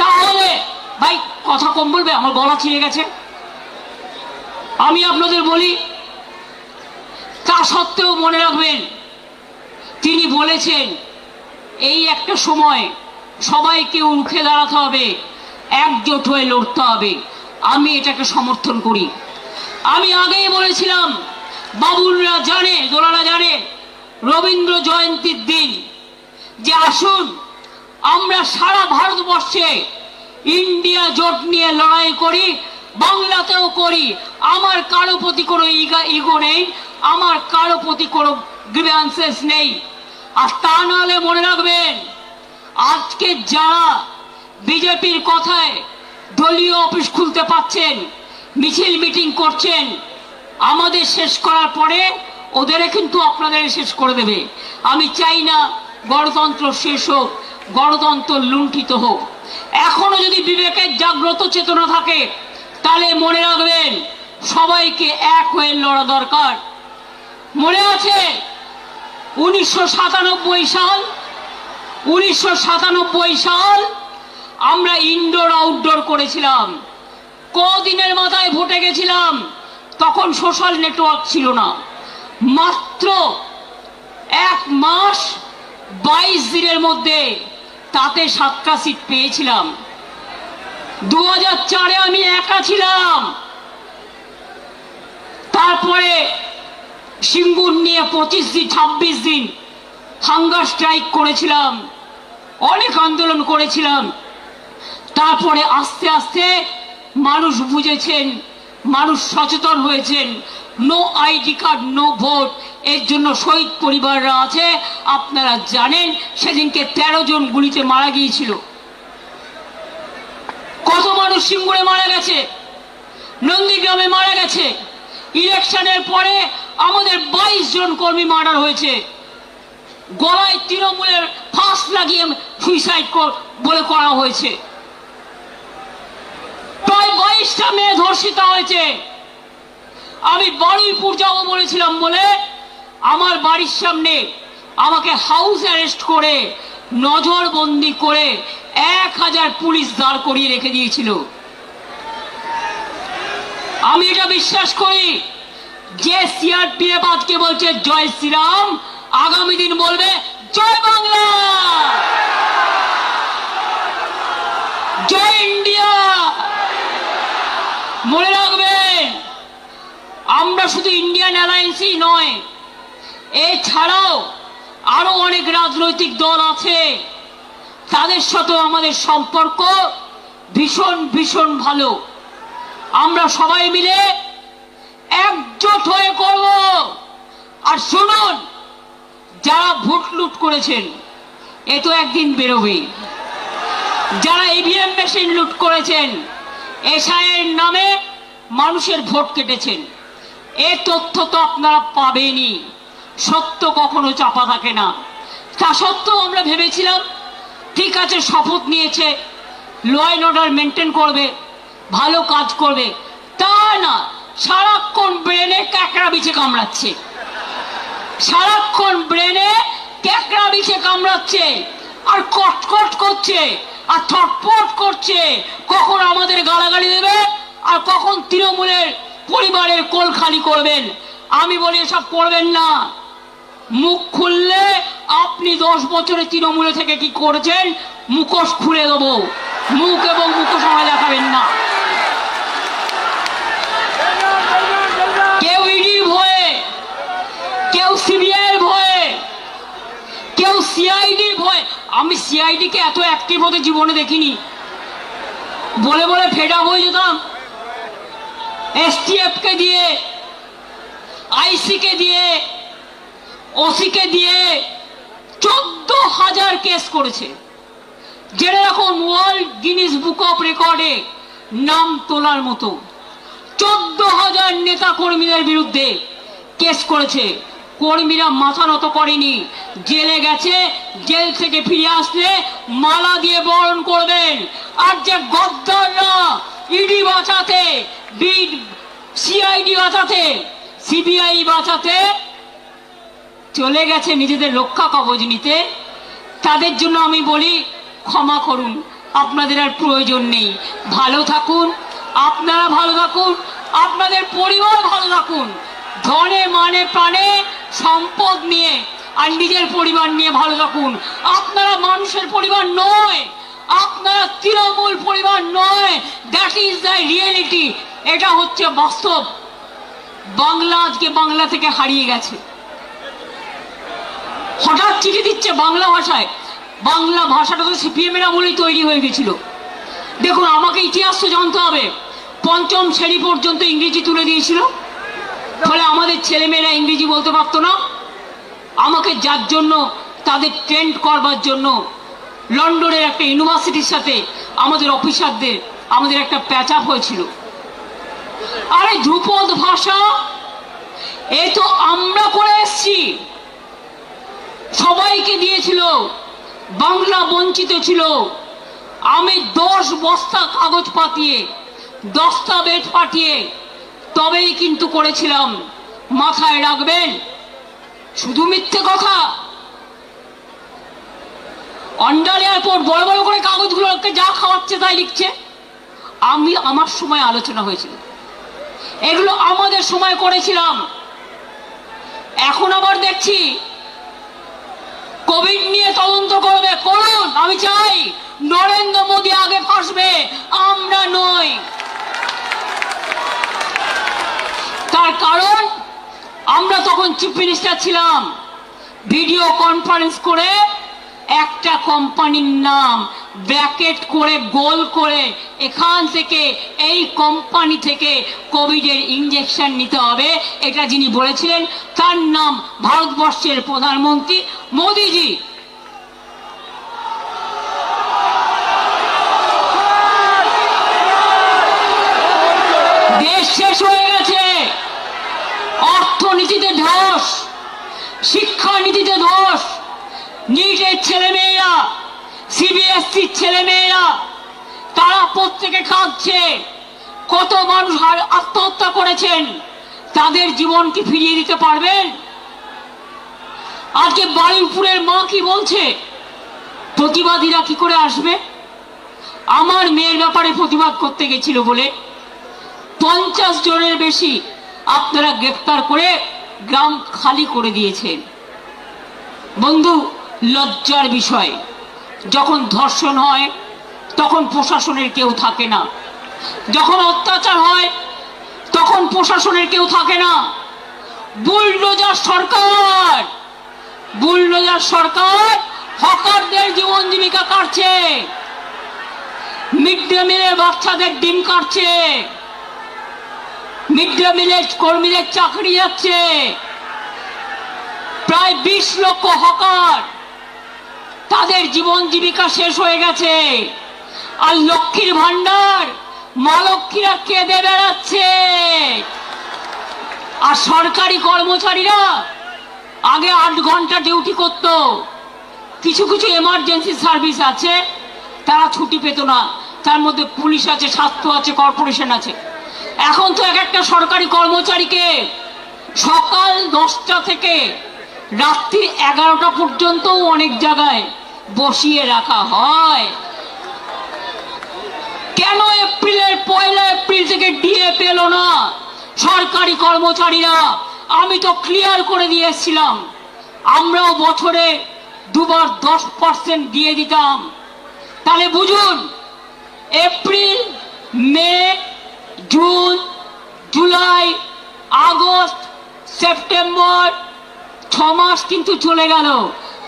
তাহলে ভাই কথা কম বলবে, আমার গলা ছিঁড়ে গেছে। আমি আপনাদের বলি, তা সত্ত্বেও মনে রাখবেন তিনি বলেছেন এই একটা সময় সবাইকে রুখে দাঁড়াতে হবে, একজোট হয়ে লড়তে হবে। আমি এটাকে সমর্থন করি। আমি আগেই বলেছিলাম, বাবুলরা জানে, দোলারা জানে, রবীন্দ্র জয়ন্তীর দিন যে আসুন আমরা সারা ভারতবর্ষে ইন্ডিয়া জোট নিয়ে লড়াই করি, বাংলাতেও করি। আমার কারো প্রতি কোনো ইগো নেই, আমার কারো প্রতি কোনো গ্রিভেন্সেস নেই। আর তা নাহলে মনে রাখবেন, আজকে যারা বিজেপির কথায় দলীয় অফিস খুলতে পাচ্ছেন, মিছিল মিটিং করছেন, আমাদের শেষ করার পরে ওদের কিন্তু আপনাদের শেষ করে দেবে। আমি চাই না গণতন্ত্র শেষ হোক, গণতন্ত্র লুণ্ঠিত হোক। এখনো যদি বিবেকের জাগ্রত চেতনা থাকে তাহলে মনে রাখবেন সবাইকে এক হয়ে লড়া দরকার। মনে আছে 1997 সাল আমরা ইনডোর আউটডোর করেছিলাম। কদিনের মাথায় ভোটে গেছিলাম, তখন সোশ্যাল নেটওয়ার্ক ছিল না। মাত্র 1 মাস 22 দিনের মধ্যে তাতে 7টা সিট পেয়েছিলাম। 2004-এ আমি একা ছিলাম। তারপরে সিঙ্গুর নিয়ে 26 দিন হাঙ্গার স্ট্রাইক করেছিলাম, অনেক আন্দোলন করেছিলাম। তারপরে আস্তে আস্তে মানুষ বুঝেছেন, মানুষ সচেতন হয়েছেন। No ID card no vote, এর জন্য শহীদ পরিবাররা আছে। আপনারা জানেন সেদিনকে 13 জন গুলিতে মারা গিয়েছিল। কত মানুষ সিঙ্গুরে মারা গেছে, নন্দীগ্রামে মারা গেছে। ইলেকশনের পরে আমাদের 22 জন কর্মী মার্ডার হয়েছে। গলায় তৃণমূলের ফাঁস লাগিয়ে সুইসাইড বলে করা হয়েছে। প্রায় 22টা মেয়ে ধর্ষিত হয়েছে। আমি বারুইপুর যাবো বলেছিলাম বলে আমার বাড়ির সামনে আমাকে হাউস অ্যারেস্ট করে নজরবন্দি করে 1000 পুলিশ দাঁড় করিয়ে রেখে দিয়েছিল। আমি এটা বিশ্বাস করি যে সিআরপিএফ আজকে বলছে জয় শ্রীরাম, আগামী দিন বলবে জয় বাংলা, জয় ইন্ডিয়া। মনে রাখবেন আমরা শুধু ইন্ডিয়ান অ্যালায়েন্সই নয়, এছাড়াও আরো অনেক রাজনৈতিক দল আছে, তাদের সাথেও আমাদের সম্পর্ক ভীষণ ভীষণ ভালো। আমরা সবাই মিলে একজোট হয়ে করব। আর শুনুন, যারা ভোট লুট করেছেন এ তো একদিন বেরোবে। যারা ইভিএম মেশিন লুট করেছেন, এসআইয়ের নামে মানুষের ভোট কেটেছেন, এ তথ্য তো আপনারা পাবেনই। সত্য কখনো চাপা থাকে না। তা সত্ত্বেও আমরা ভেবেছিলাম ঠিক আছে, শপথ নিয়েছে, ল অ্যান্ড অর্ডার মেনটেন করবে, ভালো কাজ করবে। তা না, সারাক্ষণ ব্রেনে ক্যাকড়া বিছে কামড়াচ্ছে, সারাক্ষণ ব্রেনে ক্যাকড়া বিছে কামড়াচ্ছে, আর কটকট করছে, আর ছটফট করছে। কখন আমাদের গালাগালি দেবে, আর কখন তৃণমূলের পরিবারের কোল খালি করবেন। আমি বলি এসব করবেন না। মুখ খুললে আপনি 10 বছরে তৃণমূলে থেকে কি করেছেন মুখোশ খুলে দেবো। মুখ এবং মুখোশ আমায় দেখাবেন না। কেউ ইডির ভয়ে, কেউ সিবিআইয়ের ভয়ে, কেউ সিআইডির ভয়ে। আমি সিআইডি কে এত অ্যাক্টিভ হতে জীবনে দেখিনি। বলে বলে ফেড আপ হয়ে যেতাম। এসটিএফ কে দিয়ে, আইসি কে দিয়ে, ওসি কে দিয়ে 14,000 কেস করেছে। যেটা এখন ওয়ার্ল্ড গিনিস বুক অফ রেকর্ডে নাম তোলার মতো। 14,000 নেতা কর্মীদের বিরুদ্ধে কেস করেছে। কর্মীরা মাথা নত করেনি, জেলে গেছে। জেল থেকে ফিরে আসলে মালা দিয়ে বরণ করবেন। আর যে গদ্দাররা ইডি বাঁচাতে, সিআইডি বাঁচাতে, সিবিআই বাঁচাতে চলে গেছে নিজেদের রক্ষা কবচ নিতে, তাদের জন্য আমি বলি ক্ষমা করুন, আপনাদের আর প্রয়োজন নেই। ভালো থাকুন, আপনারা ভালো থাকুন, আপনাদের পরিবার ভালো থাকুন। ধনে মানে প্রাণে সম্পদ নিয়ে আর নিজের পরিবার নিয়ে ভালো থাকুন। আপনারা মানুষের পরিবার নয়, আপনারা তৃণমূল পরিবার নয়। That is the reality. এটা হচ্ছে বাস্তব। বাংলা আজকে বাংলা থেকে হারিয়ে গেছে। হঠাৎ চিঠি দিচ্ছে বাংলা ভাষায়। বাংলা ভাষাটা তো সিপিএমের আমলেই তৈরি হয়ে গেছিল। দেখুন, আমাকে ইতিহাস তো জানতে হবে। 5ম শ্রেণী পর্যন্ত ইংরেজি তুলে দিয়েছিল, ফলে আমাদের ছেলেমেয়েরা ইংরেজি বলতে পারতো না। আমাকে যার জন্য তাদের ট্রেন্ড করবার জন্য লন্ডনের একটা ইউনিভার্সিটির সাথে আমাদের অফিসারদের আমাদের একটা প্যাচ আপ হয়েছিল। আরে ধ্রুপদ ভাষা এ তো আমরা করে এসছি, সবাইকে দিয়েছিল, বাংলা বঞ্চিত ছিল। আমি 10 বস্তা কাগজ পাঠিয়ে, দস্তাবেজ পাঠিয়ে তবেই কিন্তু করেছিলাম। মাথায় রাখবেন, শুধু মিথ্যে কথা। অন্ডার এয়ারপোর্ট বড় বড় করে কাগজগুলোকে যা খাওয়াচ্ছে তাই লিখছে। আমার সময় আলোচনা হয়েছিল, এগুলো আমাদের সময় করেছিলাম। এখন আবার দেখছি কোভিড নিয়ে তদন্ত করবে, করুন। আমি চাই নরেন্দ্র মোদী আগে ফাঁসবে, আমরা নই। তার কারণ আমরা তখন চিফ মিনিস্টার ছিলাম, ভিডিও কনফারেন্স করে একটা কোম্পানির নাম ব্র্যাকেট করে গোল করে এখান থেকে এই কোম্পানি থেকে কোভিডের ইঞ্জেকশন নিতে হবে, এটা যিনি বলেছিলেন তার নাম ভারতবর্ষের প্রধানমন্ত্রী মোদিজি। দেশ শেষ হয়ে গেছে, অর্থনীতিতে ধস, শিক্ষানীতিতে ধস। নিটের ছেলেমেয়েরা, সিবিএসসির ছেলেমেয়েরা, তারা প্রত্যেকে কাঁদছে। কত মানুষ আত্মহত্যা করেছেন, তাদের জীবন কি ফিরিয়ে দিতে পারবেন? আজকে বারুইপুরের মা কি বলছে, প্রতিবাদীরা কি করে আসবে? আমার মেয়ের ব্যাপারে প্রতিবাদ করতে গেছিল বলে 50 জনের বেশি আপনারা গ্রেফতার করে গ্রাম খালি করে দিয়েছেন। বন্ধু, লজ্জার বিষয়, যখন ধর্ষণ হয় তখন প্রশাসনের কেউ থাকে না, যখন অত্যাচার হয় তখন প্রশাসনের কেউ থাকে না। বুলডোজার সরকার, বুলডোজার সরকার হকারদের জীবন জীবিকা কাটছে, মিড ডে মিলের বাচ্চাদের ডিম কাটছে, মিড ডে মিলের কর্মীদের চাকরি যাচ্ছে। প্রায় 20 লক্ষ হকার, তাদের জীবন জীবিকা শেষ হয়ে গেছে। আর লক্ষ্মীর ভান্ডার মা লক্ষ্মীরা কেঁদে বেড়াচ্ছে। আর সরকারি কর্মচারীরা আগে 8 ঘন্টা ডিউটি করত, কিছু কিছু এমার্জেন্সি সার্ভিস আছে তারা ছুটি পেত না, তার মধ্যে পুলিশ আছে, স্বাস্থ্য আছে, কর্পোরেশন আছে। এখন তো একটা সরকারি কর্মচারীকে সকাল 10টা থেকে রাত্রি 11টা পর্যন্ত অনেক জায়গায় বসিয়ে রাখা হয়। কেন এপ্রিলের 1 এপ্রিল থেকে ডিএ পেল না সরকারি কর্মচারীরা? আমি তো ক্লিয়ার করে দিয়েছিলাম, আমরাও বছরে 2 বার 10% দিয়ে দিতাম। তাহলে বুঝুন, এপ্রিল, মে, জুন, জুলাই, আগস্ট, সেপ্টেম্বর, 6 মাস কিন্তু চলে গেল,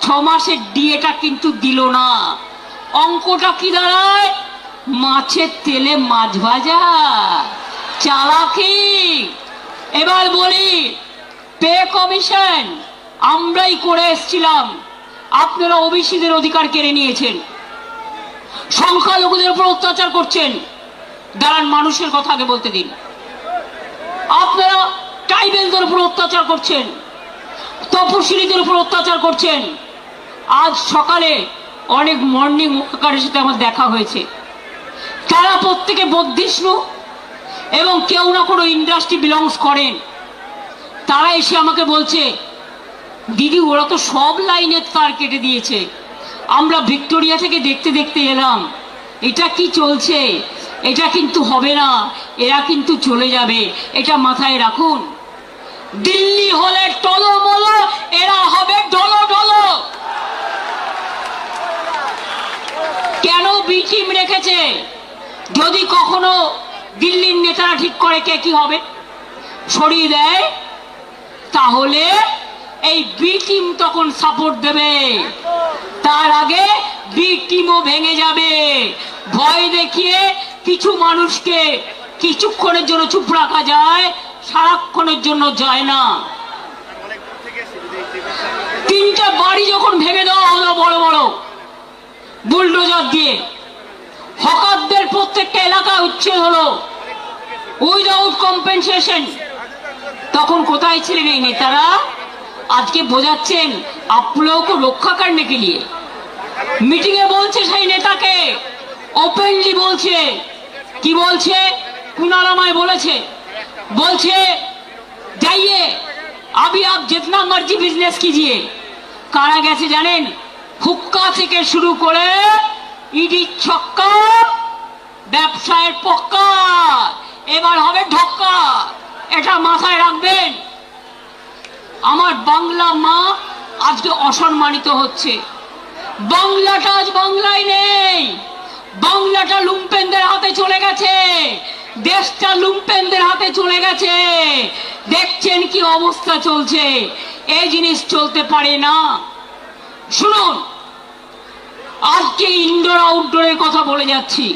6 মাসের ডিএটা কিন্তু দিল না। অঙ্কটা কি দাঁড়ায়? মাছের তেলে মাছ ভাজা, চালাকি। এবার বলি, পে কমিশন আমরাই করে এসেছিলাম, আপনারা ওবিসিদের অধিকার কেড়ে নিয়েছেন, সংখ্যালঘুদের উপর অত্যাচার করছেন। দাঁড়ান, মানুষের কথা আগে বলতে দিন। আপনারা ট্রাইবেলদের উপর অত্যাচার করছেন, তপশিলীদের উপর অত্যাচার করছেন। আজ সকালে অনেক মর্নিং ওয়াকারের সাথে আমার দেখা হয়েছে, তারা প্রত্যেকে বৌদ্ধিষ্ণু এবং কেউ না কোনো ইন্ডাস্ট্রি বিলংস করেন। তারা এসে আমাকে বলছে, দিদি ওরা তো সব লাইনের তার কেটে দিয়েছে, আমরা ভিক্টোরিয়া থেকে দেখতে দেখতে এলাম, এটা কি চলছে? এটা কিন্তু হবে না, এরা কিন্তু চলে যাবে, এটা মাথায় রাখুন। দিল্লি হলে টলমল, এরা হবে ডলো ডলো। কেন বি টিম রেখেছে? যদি কখনো দিল্লির নেতারা ঠিক করে কে কি হবে, সরিয়ে দেয়, তাহলে এই বি টিম তখন সাপোর্ট দেবে। তার আগে বি টিমও ভেঙে যাবে। ভয় দেখিয়ে কিছু মানুষকে কিছুক্ষণের জন্য চুপ রাখা যায়, সারাক্ষণের জন্য যায় না। 3টে বাড়ি যখন ভেঙে দেওয়া হলো বড় বড় বুলডোজার দিয়ে, হকারদের প্রত্যেকটা এলাকা উচ্ছেদ হলো, উইদাউট কম্পেনসেশন। তখন কোথায় ছিলেন এই নেতারা? আজকে বোঝাচ্ছেন আপ লোগों को রক্ষা करने के लिए। মিটিং এ বলছে সেই নেতাকে, ওপেনলি বলছে, কি বলছে? কুণাল আমায় বলছে जाइए अभी आप जितना मर्जी बिजनेस कीजिए। কারা গেছে জানেন? হুক্কা থেকে শুরু করে ইডি ছক্কা, ব্যবসায়ের পক্কা, এবার হবে ঢক্কা। এটা মাথায় রাখবেন। আমার বাংলা মা আজকে অসম্মানিত হচ্ছে। বাংলাটা আজ বাংলায় নেই। বাংলাটা লুম্পেনদের হাতে চলে গেছে, দেশটা লুম্পেনদের হাতে চলে গেছে। দেখছেন কি অবস্থা চলছে। এই জিনিস চলতে পারে না। শুনুন, আজকে ইনডোর আউটডোরের কথা বলে যাচ্ছি।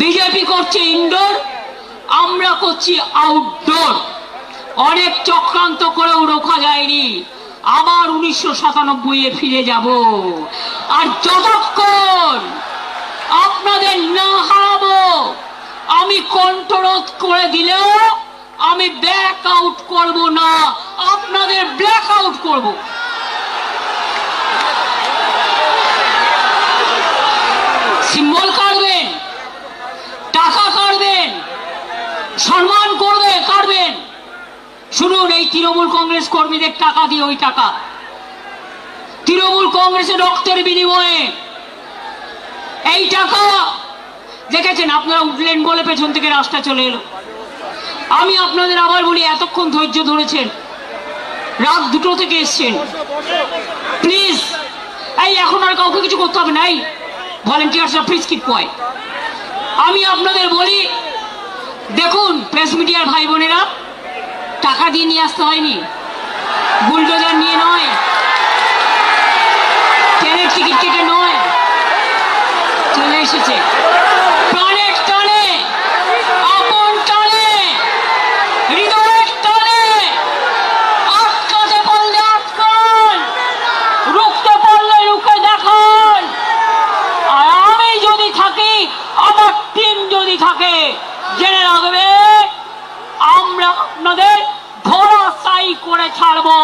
বিজেপি করছে ইনডোর, আমরা করছি আউটডোর। অনেক চক্রান্ত করেও রোখা যায়নি। আবার 1997-এ ফিরে যাব। আর যতক্ষণ আপনাদের না হারাবো, আমি কণ্ঠরোধ করে দিলেও আমি ব্যাক আউট করব না, আপনাদের ব্ল্যাক আউট করব। সিম্বল কাটবেন, টাকা কাটবেন, সম্মান কাটবেন। শুনুন, এই তৃণমূল কংগ্রেস কর্মীদের টাকা দিয়ে, ওই টাকা তৃণমূল কংগ্রেসের রক্তের বিনিময়ে এই টাকা দেখেছেন। আপনারা উঠলেন বলে পেছন থেকে রাস্তা চলে এলো। আমি আপনাদের আবার বলি, এতক্ষণ ধৈর্য ধরেছেন, রাত 2টো থেকে এসছেন, প্লিজ এই এখন আর কাউকে কিছু করতে হবে না। এই ভলেন্টিয়ার্সরা প্লিজ কিপ কোয়াইট। আমি আপনাদের বলি, দেখুন প্রেস মিডিয়ার ভাই বোনেরা, টাকা দিয়ে নিয়ে আসতে হয়নি, বুলডোজার নিয়ে নয়, ট্রেনের টিকিট কেটে নয়, চলে এসেছে প্রাণের টানে, আপন টানে, হৃদয়ের টানে। আটকাতে পারলে আটকান, রুখতে পারলে রুখে দেখান। আর আমি যদি থাকি, আমার টিম যদি থাকে, জেনে রাখবে আমরা আপনাদের ধরাশায়ী করে ছাড়বো।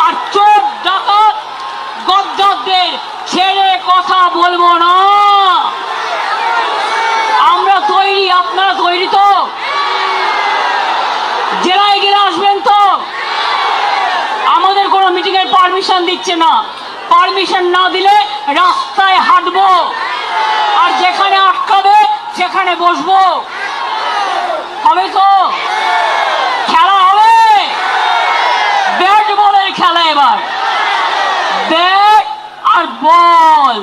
আর চোর ডাকাত গদ্দারদের ছেড়ে কথা বলবো না। আমরা তৈরি, আপনারা তৈরি তো? জেলায় গেলে আসবেন তো? আমাদের কোনো মিটিং এর পারমিশন দিচ্ছে না। পারমিশন না দিলে রাস্তায় হাঁটবো, আর যেখানে আটকাবে সেখানে বসবো। হবে তো? খেলা হবে, ব্যাট বলের খেলা। এবার ব্যাট আর বল,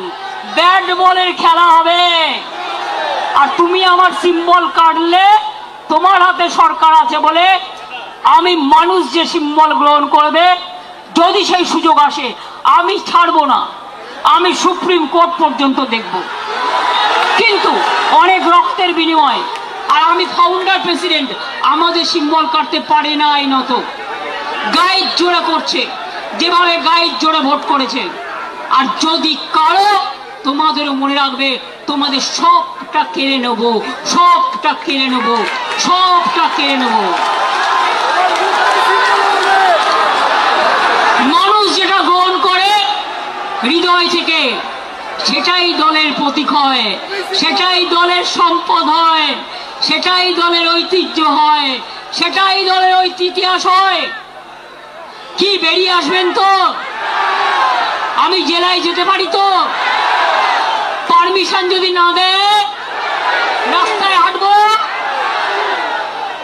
ব্যাট বলের খেলা হবে। আর তুমি আমার সিম্বল কাটলে, তোমার হাতে সরকার আছে বলে আমি মানুষ যে সিম্বল গ্রহণ করবে, যদি সেই সুযোগ আসে, আমি ছাড়বো না। আমি সুপ্রিম কোর্ট পর্যন্ত দেখব, কিন্তু অনেক রক্তের বিনিময়। আর আমি ফাউন্ডার প্রেসিডেন্ট, আমাদের সিম্বল কাটতে পারে না আইনত। গাইড জোড়া করছে, যেভাবে গাইড জোড়া ভোট করেছে। আর যদি কারো, তোমাদেরও মনে রাখবে, তোমাদের সবটা কেড়ে নেব, সবটা কেড়ে নেব, সবটা কেড়ে নেব। মানুষ যেটা গ্রহণ করে হৃদয় থেকে, সেটাই দলের প্রতীক হয়, সেটাই দলের সম্পদ হয়, সেটাই দলের ঐতিহ্য হয়, সেটাই দলের ইতিহাস হয়। কি বেরিয়ে আসবেন তো? আমি জেলায় যেতে পারি তো? পারমিশন যদি না দেয়, রাস্তায় হাঁটবো।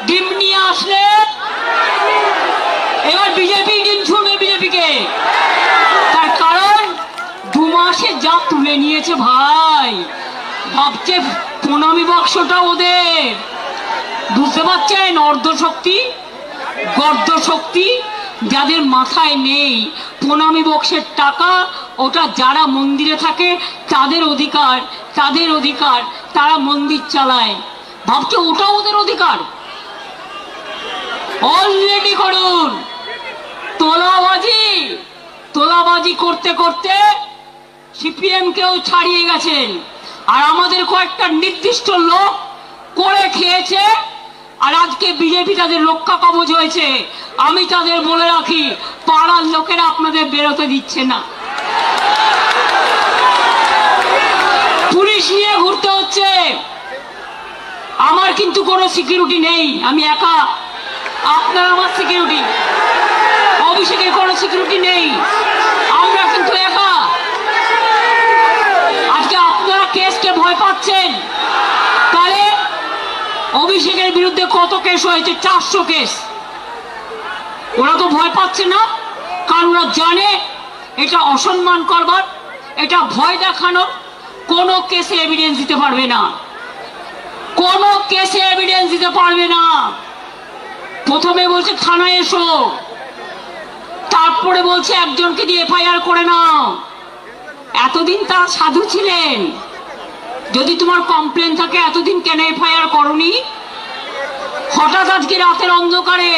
ডিম নিয়ে আসলে এবার বিজেপি ডিম ছুড়বে বিজেপিকে। তার কারণ 2 মাসে যা তুলে নিয়েছে ভাই, ভাবছে প্রণামী বাক্সটা ওদের। বুঝতে পারছেন? অর্ধশক্তি, গর্ধশক্তি যাদের মাথায় নেই। প্রণামী বক্সের টাকা, ওটা যারা মন্দিরে থাকে তাদের অধিকার, তাদের অধিকার, তারা মন্দির চালায়। ভাবছে ওটা ওদের অধিকার। অলরেডি করুন তোলাবাজি। তোলাবাজি করতে করতে সিপিএম কেও ছাড়িয়ে গেছেন। আর আমাদের কয়েকটা নির্দিষ্ট লোক করে খেয়েছে, আর আজকে বিজেপি তাদের রক্ষা কবচ হয়েছে। আমি তাদের বলে রাখি, পাড়ার লোকেরা আপনাদের বেরোতে দিচ্ছে না, পুলিশ নিয়ে ঘুরতে হচ্ছে। আমার কিন্তু কোনো সিকিউরিটি নেই, আমি একা, আপনার আমার সিকিউরিটি। অভিষেকের কোনো সিকিউরিটি নেই, আমরা কিন্তু একা। আজকে আপনারা কেসকে ভয় পাচ্ছেন, তাহলে অভিষেকের বিরুদ্ধে কত কেস হয়েছে? 400 কেস। ওরা তো ভয় পাচ্ছে না, কারণ ওরা জানে এটা অসম্মান করবার, এটা ভয় দেখানো। কোনো কেসে এভিডেন্স দিতে পারবে না, কোনো কেসে এভিডেন্স দিতে পারবে না। প্রথমে বলছে থানায় এসো, তারপরে বলছে একজনকে দিয়ে এফআইআর করে নাও। এতদিন তারা সাধু ছিলেন, যদি তোমার কমপ্লেন থাকে এতদিন কেন এফআইআর করনি? হঠাৎ আজকে রাতের অন্ধকারে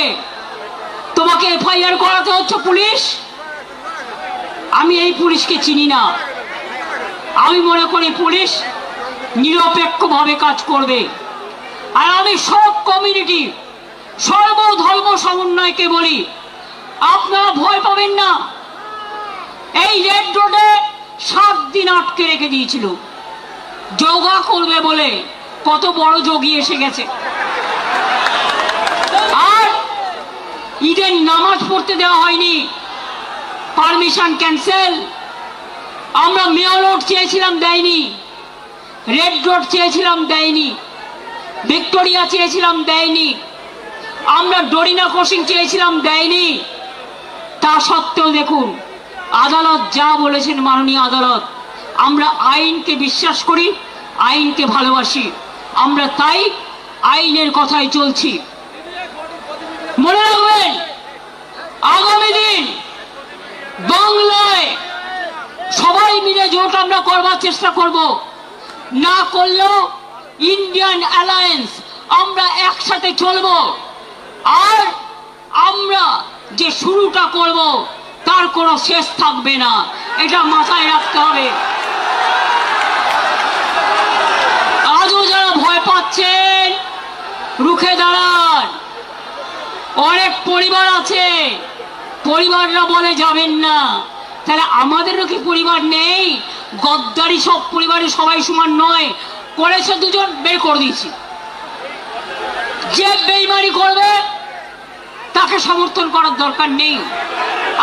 তোমাকে এফআইআর করাতে হচ্ছে পুলিশ? আমি এই পুলিশকে চিনি না। আমি মনে করি পুলিশ নিরপেক্ষভাবে কাজ করবে। আর আমি সব কমিউনিটি, সর্বধর্ম সমন্বয়কে বলি, আপনারা ভয় পাবেন না। এই রেড রোডে 7 দিন আটকে রেখে দিয়েছিল যোগা করবে বলে। কত বড় যোগী এসে গেছে। আর ঈদের নামাজ পড়তে দেওয়া হয়নি, পারমিশন ক্যান্সেল। আমরা মেয়র রোড চেয়েছিলাম, দেয়নি। রেড রোড চেয়েছিলাম, দেয়নি। ভিক্টোরিয়া চেয়েছিলাম, দেয়নি। আমরা ডরিনা ক্রসিং চেয়েছিলাম, দেয়নি। তা সত্ত্বেও দেখুন আদালত যা বলেছেন, মাননীয় আদালত। আমরা আইনকে বিশ্বাস করি, আইনকে ভালোবাসি, আমরা তাই আইনের কথাই চলছি। মনে রাখবেন, আগামী দিন বাংলায় সবাই মিলে জোট আমরা করবার চেষ্টা করব। না করলেও ইন্ডিয়ান অ্যালায়েন্স, আমরা একসাথে চলব। আর আমরা যে শুরুটা করব তার কোনো শেষ থাকবে না, এটা মাথায় রাখতে হবে। আজও যারা ভয় পাচ্ছেন, রুখে দাঁড়ান। অনেক পরিবার আছে, পরিবাররা বলে যাবেন না। তাহলে আমাদেরও কি পরিবার নেই? গদ্দারি সব পরিবারে সবাই সমান নয়। করেছে দুজন, বের করে দিয়েছি। যে বেইমানি করবে তাকে সমর্থন করার দরকার নেই।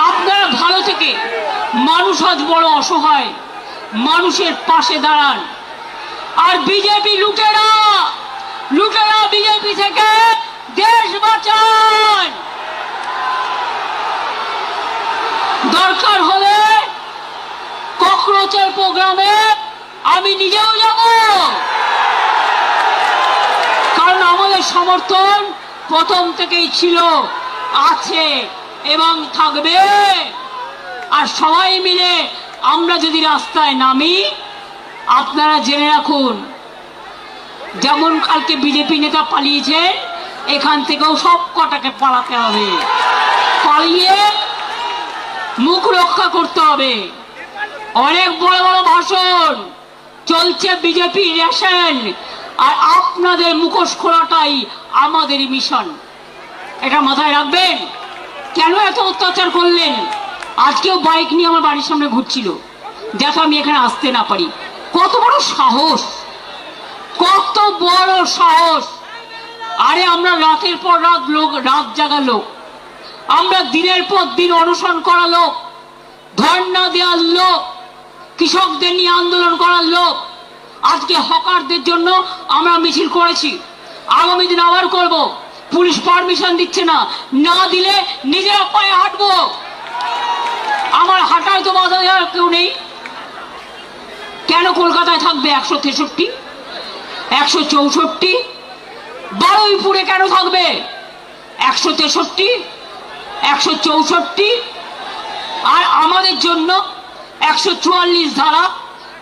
আপনারা ভালো থেকে, মানুষ আজ বড় অসহায়, মানুষের পাশে দাঁড়ান। আর বিজেপি লুটেরা, লুটেরা বিজেপি থেকে দেশ বাঁচান। দরকার হলে ককরোচের প্রোগ্রামে আমি নিজেও যাব, কারণ আমাদের সমর্থন প্রথম থেকেই ছিল, আছে এবং থাকবে। আর সবাই মিলে আমরা যদি রাস্তায় নামি, আপনারা জেনে রাখুন, যেমন কালকে বিজেপি নেতা পালিয়েছে, এখান থেকেও সব কটাকে পালাতে হবে। পালিয়ে মুখ রক্ষা করতে হবে। অনেক বড় বড় ভাষণ চলছে, বিজেপি রেশন, আর আপনাদের মুখোশ খোলাটাই আমাদের মিশন। এটা মাথায় রাখবেন। কেন এত অত্যাচার করলেন? আজকেও বাইক নিয়ে আমার বাড়ির সামনে ঘুরছিল, দেখো আমি এখানে আসতে না পারি। কত বড় সাহস, কত বড় সাহস! আরে আমরা রাতের পর রাত লোক, রাত জাগা লোক, আমরা দিনের পর দিন অনশন করা লোক, ধর্ণা দেওয়ার লোক, কৃষকদের নিয়ে আন্দোলন করার লোক। আজকে হকারদের জন্য আমরা মিছিল করেছি, আগামী দিন আবার করব। পুলিশ পারমিশন দিচ্ছে না, না দিলে নিজেরা পায়ে হাঁটবো। আমার হাঁটায় তো বাধা দেওয়ার কেউ নেই। কেন কলকাতায় থাকবে 163, 164? বারুইপুরে কেন থাকবে 163, 164? আর আমাদের জন্য 144 ধারা,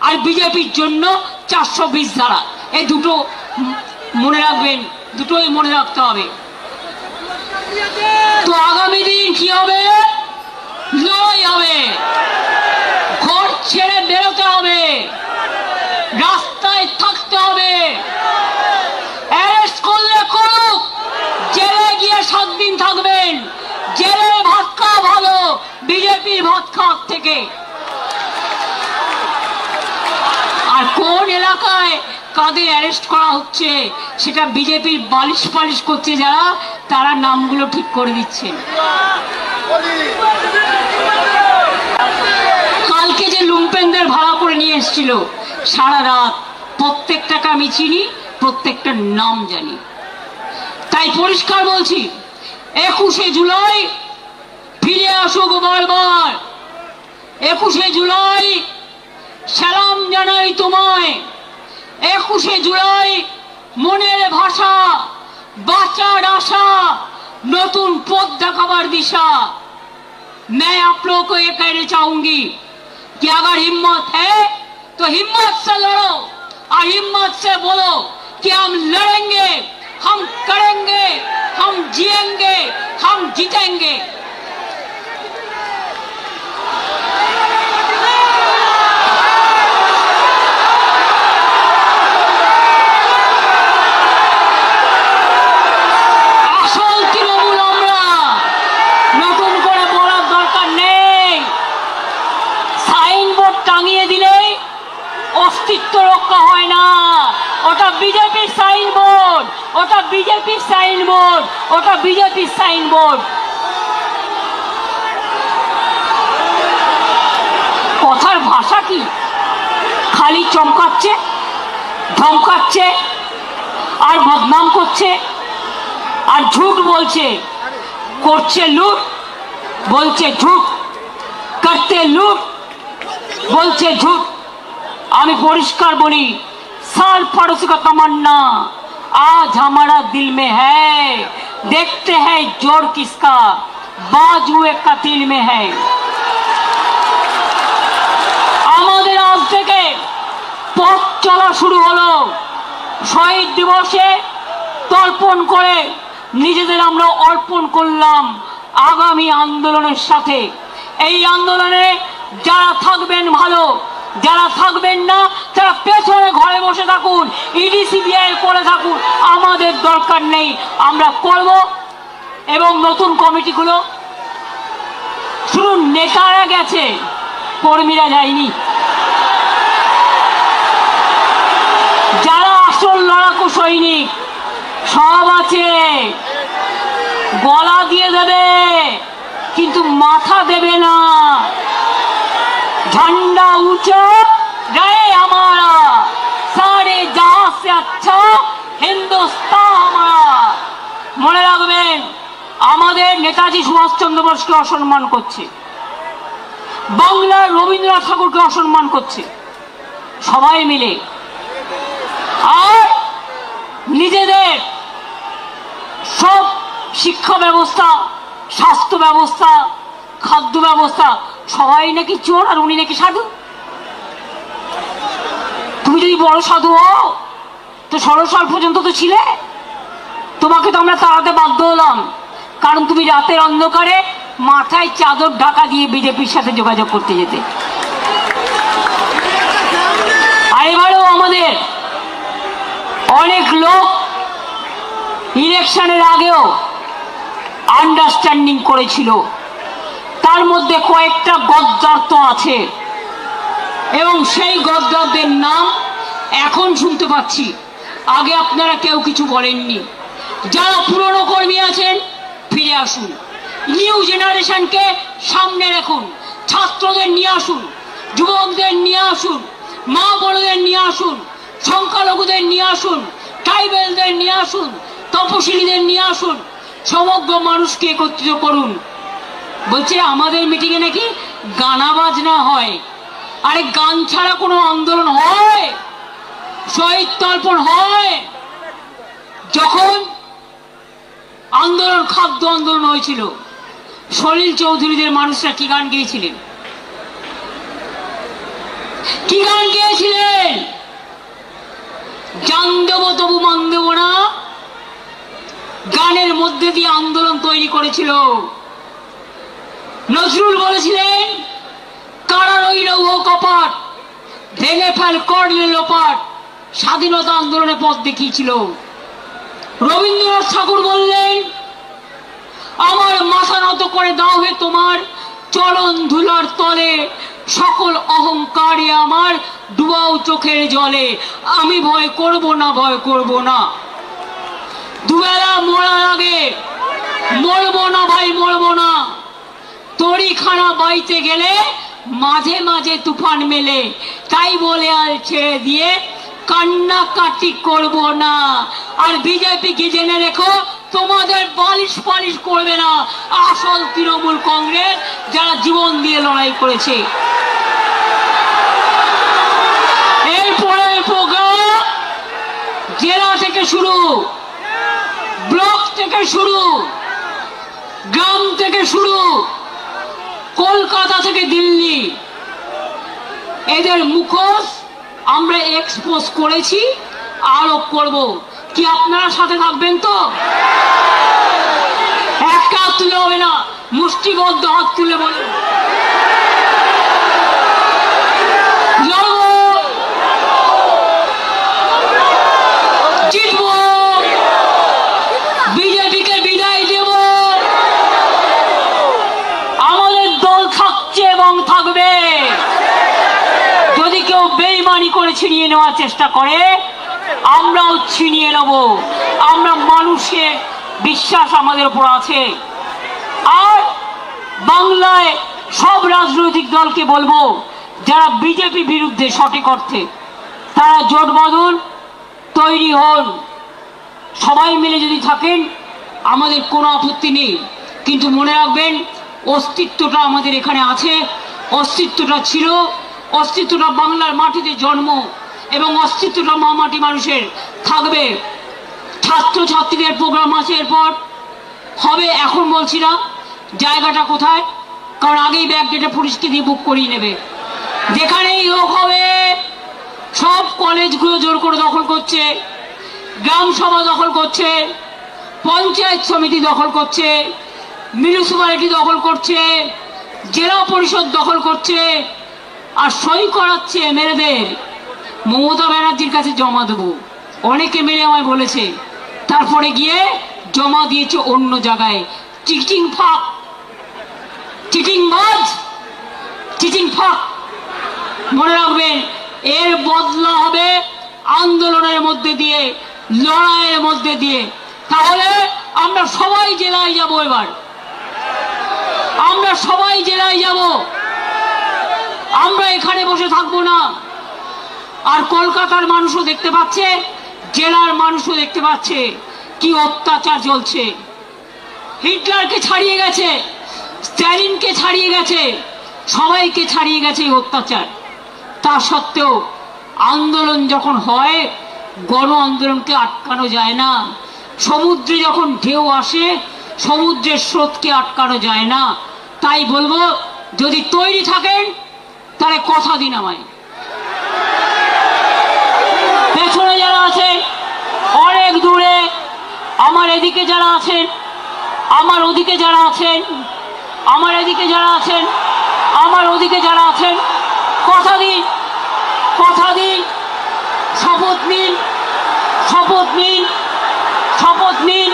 আর বিজেপির জন্য 420 ধারা। এই দুটো মনে রাখবেন, দুটোই মনে রাখতে হবে। তো আগামী দিন কি হবে? লড়াই হবে, ঘর ছেড়ে বেরোতে হবে, রাস্তায় থাকতে হবে। অ্যারেস্ট করলে করুক, বিজেপির ভাত খাওয়ার থেকে। আর কোন এলাকায় কাদের অ্যারেস্ট করা হচ্ছে সেটা বিজেপির বালিশ পালিশ করছে যারা, তারা নামগুলো ঠিক করে দিচ্ছেন। কালকে যে লুম্পেনদের ভাড়া করে নিয়ে এসেছিল সারা রাত, প্রত্যেকটাকে আমি চিনি, প্রত্যেকটার নাম জানি। তাই পরিষ্কার বলছি, 21শে জুলাই ফিরে আসুক বারবার। 21শে জুলাই সালাম জানাই তোমায়। 21শे জুলাই মনের ভাষা, বাঁচার আশা, নতুন পথ দেখাবার दिशा। मैं आप लोगों को ये कहना चाहूंगी कि अगर हिम्मत है तो हिम्मत से लड़ो और हिम्मत से बोलो कि हम लड़ेंगे, हम करेंगे, हम जिएंगे, हम जीतेंगे। অস্তিত্ব রক্ষা হয় না। ওটা বিজেপির সাইনবোর্ড, ওটা বিজেপির সাইনবোর্ড, ওটা বিজেপির সাইনবোর্ড। কথার ভাষা কি? খালি চমকাচ্ছে, ধমকাচ্ছে, আর বদনাম করছে, আর ঝুট বলছে। করছে লুট, বলছে ঝুট, করতে লুট, বলছে ঝুট। আমি পরিষ্কার বলি, साल पड़ोस का तमन्ना आज हमारा दिल में है, देखते हैं जोर किसका बाजुए कतिल में है। আমাদের আজ থেকে পথ চলা শুরু হলো। শহীদ দিবসে তর্পণ করে নিজেদের আমরা অর্পণ করলাম আগামী আন্দোলনের সাথে। এই আন্দোলনে যারা থাকবেন ভালো, যারা থাকবেন না তারা পেছনে ঘরে বসে থাকুন, ইডি সিবিআই করে থাকুন, আমাদের দরকার নেই। আমরা করব। এবং নতুন কমিটিগুলো শুধু নেতারা গেছে, কর্মীরা যায়নি। যারা আসল লড়াকু সৈনিক সব আছে। গলা দিয়ে দেবে কিন্তু মাথা দেবে না। झंडा ऊंचा गए हमारा, सारे जहां से अच्छा हिंदुस्तान हमारा। মনে রাখবেন, আমাদের নেতাজি সুভাষচন্দ্র বোসকে অসম্মান করছে, বাংলার রবীন্দ্রনাথ ঠাকুরকে অসম্মান করছে সবাই মিলে। আর নিজেদের সব শিক্ষা ব্যবস্থা, স্বাস্থ্য ব্যবস্থা, খাদ্য ব্যবস্থা সবাই নাকি চোর আর উনি নাকি সাধু। তুমি যদি বড় সাধু হও তো 16 সাল পর্যন্ত তো ছিলে। তোমাকে তো আমরা তাড়াতে বাধ্য হলাম, কারণ তুমি রাতের অন্ধকারে মাথায় চাদর ঢাকা দিয়ে বিজেপির সাথে যোগাযোগ করতে যেতে। আর এবারেও আমাদের অনেক লোক ইলেকশনের আগেও আন্ডারস্ট্যান্ডিং করেছিল, তার মধ্যে কয়েকটা গদ্দার তো আছে এবং সেই গদ্দারদের নাম এখন শুনতে পাচ্ছি, আগে আপনারা কেউ কিছু বলেননি। যারা পুরনো কর্মী আছেন ফিরে আসুন, নিউ জেনারেশনকে সামনে রাখুন, ছাত্রদের নিয়ে আসুন, যুবকদের নিয়ে আসুন, মা বড়দের নিয়ে আসুন, সংখ্যালঘুদের নিয়ে আসুন, ট্রাইবেলদের নিয়ে আসুন, তপশিলীদের নিয়ে আসুন, সমগ্র মানুষকে একত্রিত করুন। বলছে আমাদের মিটিংয়ে নাকি গানা বাজনা হয়। আরে গান ছাড়া কোনো আন্দোলন হয়? শহীদ তর্পণ হয়? যখন আন্দোলন, খাদ্য আন্দোলন হয়েছিল, সলিল চৌধুরীদের মানুষরা কি গান গেয়েছিলেন? কি গান গেয়েছিলেন? জান দেব তবু মান দেব না, গানের মধ্যে দিয়ে আন্দোলন তৈরি করেছিল। নজরুল বলেছিলেন, কারা রইল ও কপাট, ভেঙে ফেল করলে লোপাট, স্বাধীনতা আন্দোলনে পথ দেখিয়েছিল। রবীন্দ্রনাথ ঠাকুর বললেন, আমার মাথা নত করে দাও হে তোমার চরণ ধুলার তলে সকল অহংকারে আমার ডুবাও চোখের জলে। আমি ভয় করব না, ভয় করব না। দুবেলা মরার আগে মরবো না ভাই, মরবো না। তরিখানা বাইতে গেলে মাঝে মাঝে তুফান মেলে, তাই বলে আর ছেড়ে দিয়ে কান্নাকাটি করব না। আর বিজেপি কি জেনে রেখো, তোমাদের বালিশ পালিশ করবে না আসল তৃণমূল কংগ্রেস, যারা জীবন দিয়ে লড়াই করেছে। এরপরের প্রোগ্রাম জেলা থেকে শুরু, ব্লক থেকে শুরু, গ্রাম থেকে শুরু, কলকাতা থেকে দিল্লি, এদের মুখোশ আমরা এক্সপোজ করেছি, আরো করব। কি আপনারা সাথে থাকবেন তো? একটা হাত তুলে হবে না, মুষ্টিবদ্ধ হাত তুলে বলুন লড়বো, জিতবো, বিজেপিকে বিদায় দেব। আমাদের দল থাকছে এবং থাকবে। যদি কেউ বেইমানি করে ছিনিয়ে নেওয়ার চেষ্টা করে, আমরাও ছিনিয়ে নেব। আমরা মানুষের বিশ্বাস আমাদের উপর আছে। আর বাংলায় সব রাজনৈতিক দলকে বলবো, যারা বিজেপি বিরুদ্ধে সঠিক অর্থে, তারা জোট বাঁধুন, তৈরি হন। সবাই মিলে যদি থাকেন আমাদের কোনো আপত্তি নেই, কিন্তু মনে রাখবেন অস্তিত্বটা আমাদের এখানে আছে, অস্তিত্বটা ছিল, অস্তিত্বটা বাংলার মাটিতে জন্ম, এবং অস্তিত্বটা মাটি মানুষের থাকবে। ছাত্রছাত্রীদের প্রোগ্রাম আছে, এরপর হবে, এখন বলছি না জায়গাটা কোথায়, কারণ আগেই ব্যাগ ডেটে পুলিশকে দিয়ে বুক করিয়ে নেবে। যেখানেই হোক হবে। সব কলেজগুলো জোর করে দখল করছে, গ্রাম সভা দখল করছে, পঞ্চায়েত সমিতি দখল করছে, মিউনিসিপ্যালিটি দখল করছে, জেলা পরিষদ দখল করছে, আর সই করাচ্ছে এমএলএদের। মমতা ব্যানার্জির কাছে জমা দেবো, অনেকে মিলে আমায় বলেছে, তারপরে গিয়ে জমা দিয়েছে অন্য জায়গায়। চিটিং ফাঁক, চিটিং বাজ, চিটিং ফাঁক। মনে রাখবেন এর বদলা হবে আন্দোলনের মধ্যে দিয়ে, লড়াইয়ের মধ্যে দিয়ে। তাহলে আমরা সবাই জেলায় যাব, এবার আমরা সবাই জেলায় যাব, আমরা এখানে বসে থাকবো না। আর কলকাতার মানুষও দেখতে পাচ্ছে, জেলার মানুষও দেখতে পাচ্ছে কি অত্যাচার চলছে। হিটলারকে ছাড়িয়ে গেছে, স্ট্যালিনকে ছাড়িয়ে গেছে, সবাইকে ছাড়িয়ে গেছে এই অত্যাচার। তা সত্ত্বেও আন্দোলন যখন হয়, গণ আন্দোলনকে আটকানো যায় না। সমুদ্রে যখন ঢেউ আসে, সমুদ্রের স্রোতকে আটকানো যায় না। তাই বলবো, যদি তৈরি থাকেন তাহলে কথা দিন আমায়। পেছনে যারা আছেন, অনেক দূরে, আমার এদিকে যারা আছেন, আমার ওদিকে যারা আছেন, আমার এদিকে যারা আছেন, আমার ওদিকে যারা আছেন, কথা দিন, কথা দিন, শপথ নিন, শপথ নিন, শপথ নিন,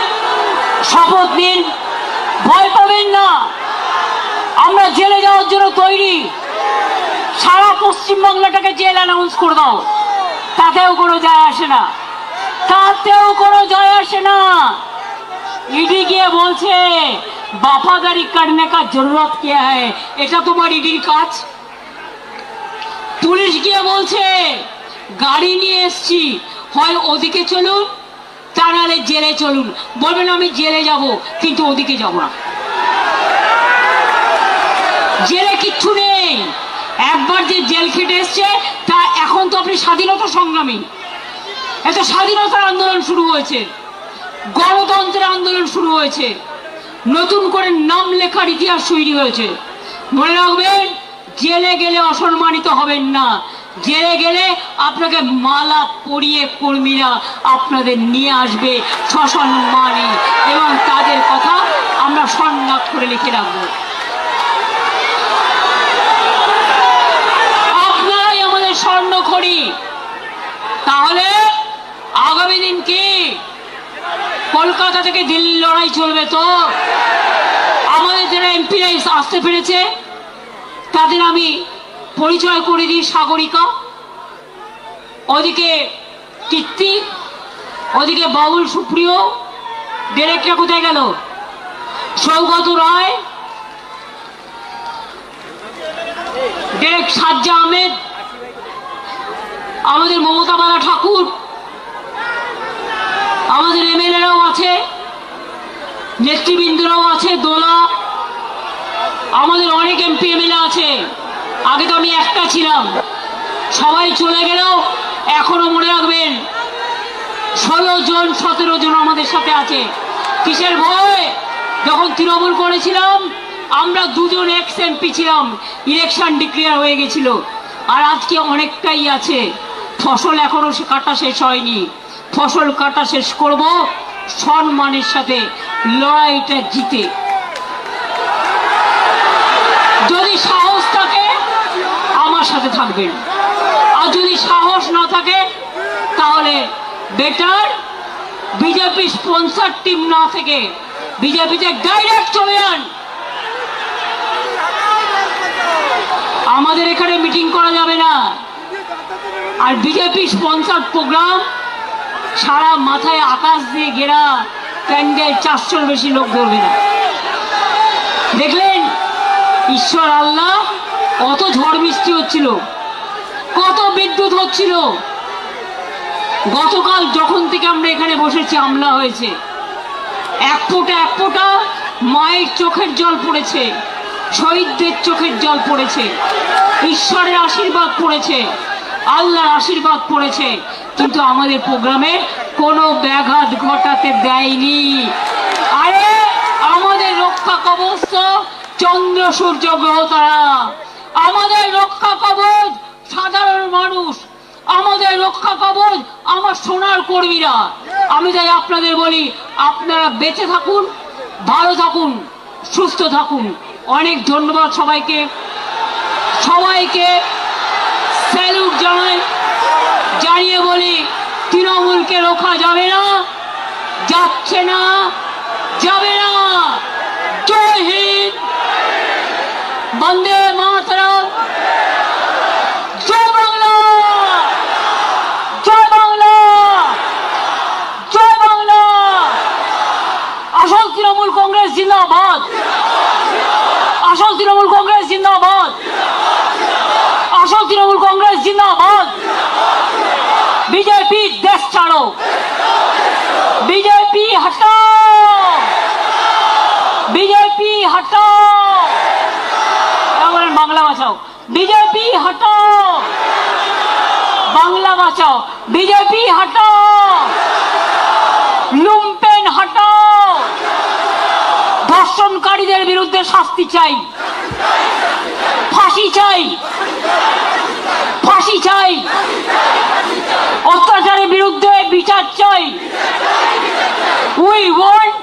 শপথ নিন। ভয় পাবেন না, আমরা জেলে যাওয়ার জন্য তৈরি। সারা পশ্চিমবাংলাটাকে জেল অ্যানাউন্স করে দাও, তাতেও কোনো যায় আসে না, তাতেও কোনো যায় আসে না। ইডি গিয়ে বলছে वफादारी करने का जरूरत क्या है, এটা তোমার ইডির কাজ। পুলিশ গিয়ে বলছে গাড়ি নিয়ে এসছি, হয় ওদিকে চলুন, তা নাহলে জেলে চলুন। বলবেন আমি জেলে যাব, কিন্তু ওদিকে যাব না। জেলে কিচ্ছু নেই। একবার যে জেল খেটে এসছে, তা এখন তো আপনি স্বাধীনতা সংগ্রামী। এত স্বাধীনতার আন্দোলন শুরু হয়েছে, গণতন্ত্রের আন্দোলন শুরু হয়েছে, নতুন করে নাম লেখার ইতিহাস তৈরি হয়েছে। মনে রাখবেন, জেলে গেলে অসম্মানিত হবেন না। জেলে গেলে আপনাকে মালা পরিয়ে কর্মীরা আপনাদের নিয়ে আসবে সসম্মানে, এবং তাদের কথা আমরা স্বর্ণাক করে লিখে রাখবো। আপনারাই আমাদের স্বর্ণখড়ি। তাহলে আগামী দিন কি কলকাতা থেকে দিল্লি লড়াই চলবে তো? আমাদের যারা এমপিরা আসতে পেরেছে, তাদের আমি পরিচয় করে দিই। সাগরিকা, ওদিকে কীর্তি, ওদিকে বাবুল সুপ্রিয়, ডিরেক্টর কোথায় গেল, সৌগত রায়, ডিরেক্ট সাজ্জা আহমেদ, আমাদের মমতা বালা ঠাকুর, আমাদের এমএলএরাও আছে, নেতৃবৃন্দরাও আছে, দোলা, আমাদের অনেক এমপি এমএলএ আছে। আগে তো আমি একটা ছিলাম, সবাই চলে গেলেও এখনো মনে রাখবেন 16 জন 17 জন আমাদের সাথে আছে। কিসের ভয়? যখন তৃণমূল করেছিলাম আমরা 2 জন এক্স এমপি ছিলাম, ইলেকশন ডিক্লেয়ার হয়ে গেছিল। আর আজকে অনেকটাই আছে। ফসল এখনো কাটা শেষ হয়নি, ফসল কাটা শেষ করব সম্মানের সাথে, লড়াইটা জিতে। যদি সাহস থাকে আমার সাথে থাকবেন, আর যদি সাহস না থাকে তাহলে বেটার বিজেপি স্পন্সর টিম না থেকে বিজেপিতে ডাইরেক্ট চলে যান। আমাদের এখানে মিটিং করা যাবে না। আর বিজেপি স্পন্সর প্রোগ্রাম সারা মাথায় আকাশ দিয়ে ঘেরা প্যান্ডেল, 400-র বেশি লোক ধরবে না। দেখলেন ঈশ্বর আল্লাহ, কত ঝড় বৃষ্টি হচ্ছিল, কত বিদ্যুৎ হচ্ছিল। গতকাল যখন থেকে আমরা এখানে বসেছি হামলা হয়েছে, এক ফোঁটা মায়ের চোখের জল পড়েছে, শহীদদের চোখের জল পড়েছে, ঈশ্বরের আশীর্বাদ পড়েছে, আল্লাহর আশীর্বাদ পড়েছে, কিন্তু আমাদের প্রোগ্রামে কোনো ব্যাঘাত ঘটাতে দেয়নি। আরে আমাদের রক্ষা কবচ তো চন্দ্র সূর্য গ্রহ তারা, আমাদের রক্ষা কবচ সাধারণ মানুষ, আমাদের রক্ষা কবচ আমার সোনার কর্মীরা। আমি তাই আপনাদের বলি, আপনারা বেঁচে থাকুন, ভালো থাকুন, সুস্থ থাকুন। অনেক ধন্যবাদ সবাইকে, সবাইকে স্যালুট জানাই, জানিয়ে বলি তৃণমূলকে রোখা যাবে না, যাচ্ছে না, যাবে না। জয় হিন্দ, বন্দে মাতরম, জয় বাংলা, জয় বাংলা, জয় বাংলা। আসল তৃণমূল কংগ্রেস জিন্দাবাদ, আসল তৃণমূল কংগ্রেস জিন্দাবাদ, আসল তৃণমূল কংগ্রেস জিন্দাবাদ। বিজেপি দেশ ছাড়ো, বিজেপি হটাও, বিজেপি হটাও। বলেন বাংলা বাঁচাও, বিজেপি হটাও, বাংলা বাঁচাও, বিজেপি হটাও, লুম্পেন হটাও। ধর্ষণকারীদের বিরুদ্ধে শাস্তি চাই, ফাঁসি চাই, ফাঁসি চাই, অত্যাচারের বিরুদ্ধে বিচার চাই। We want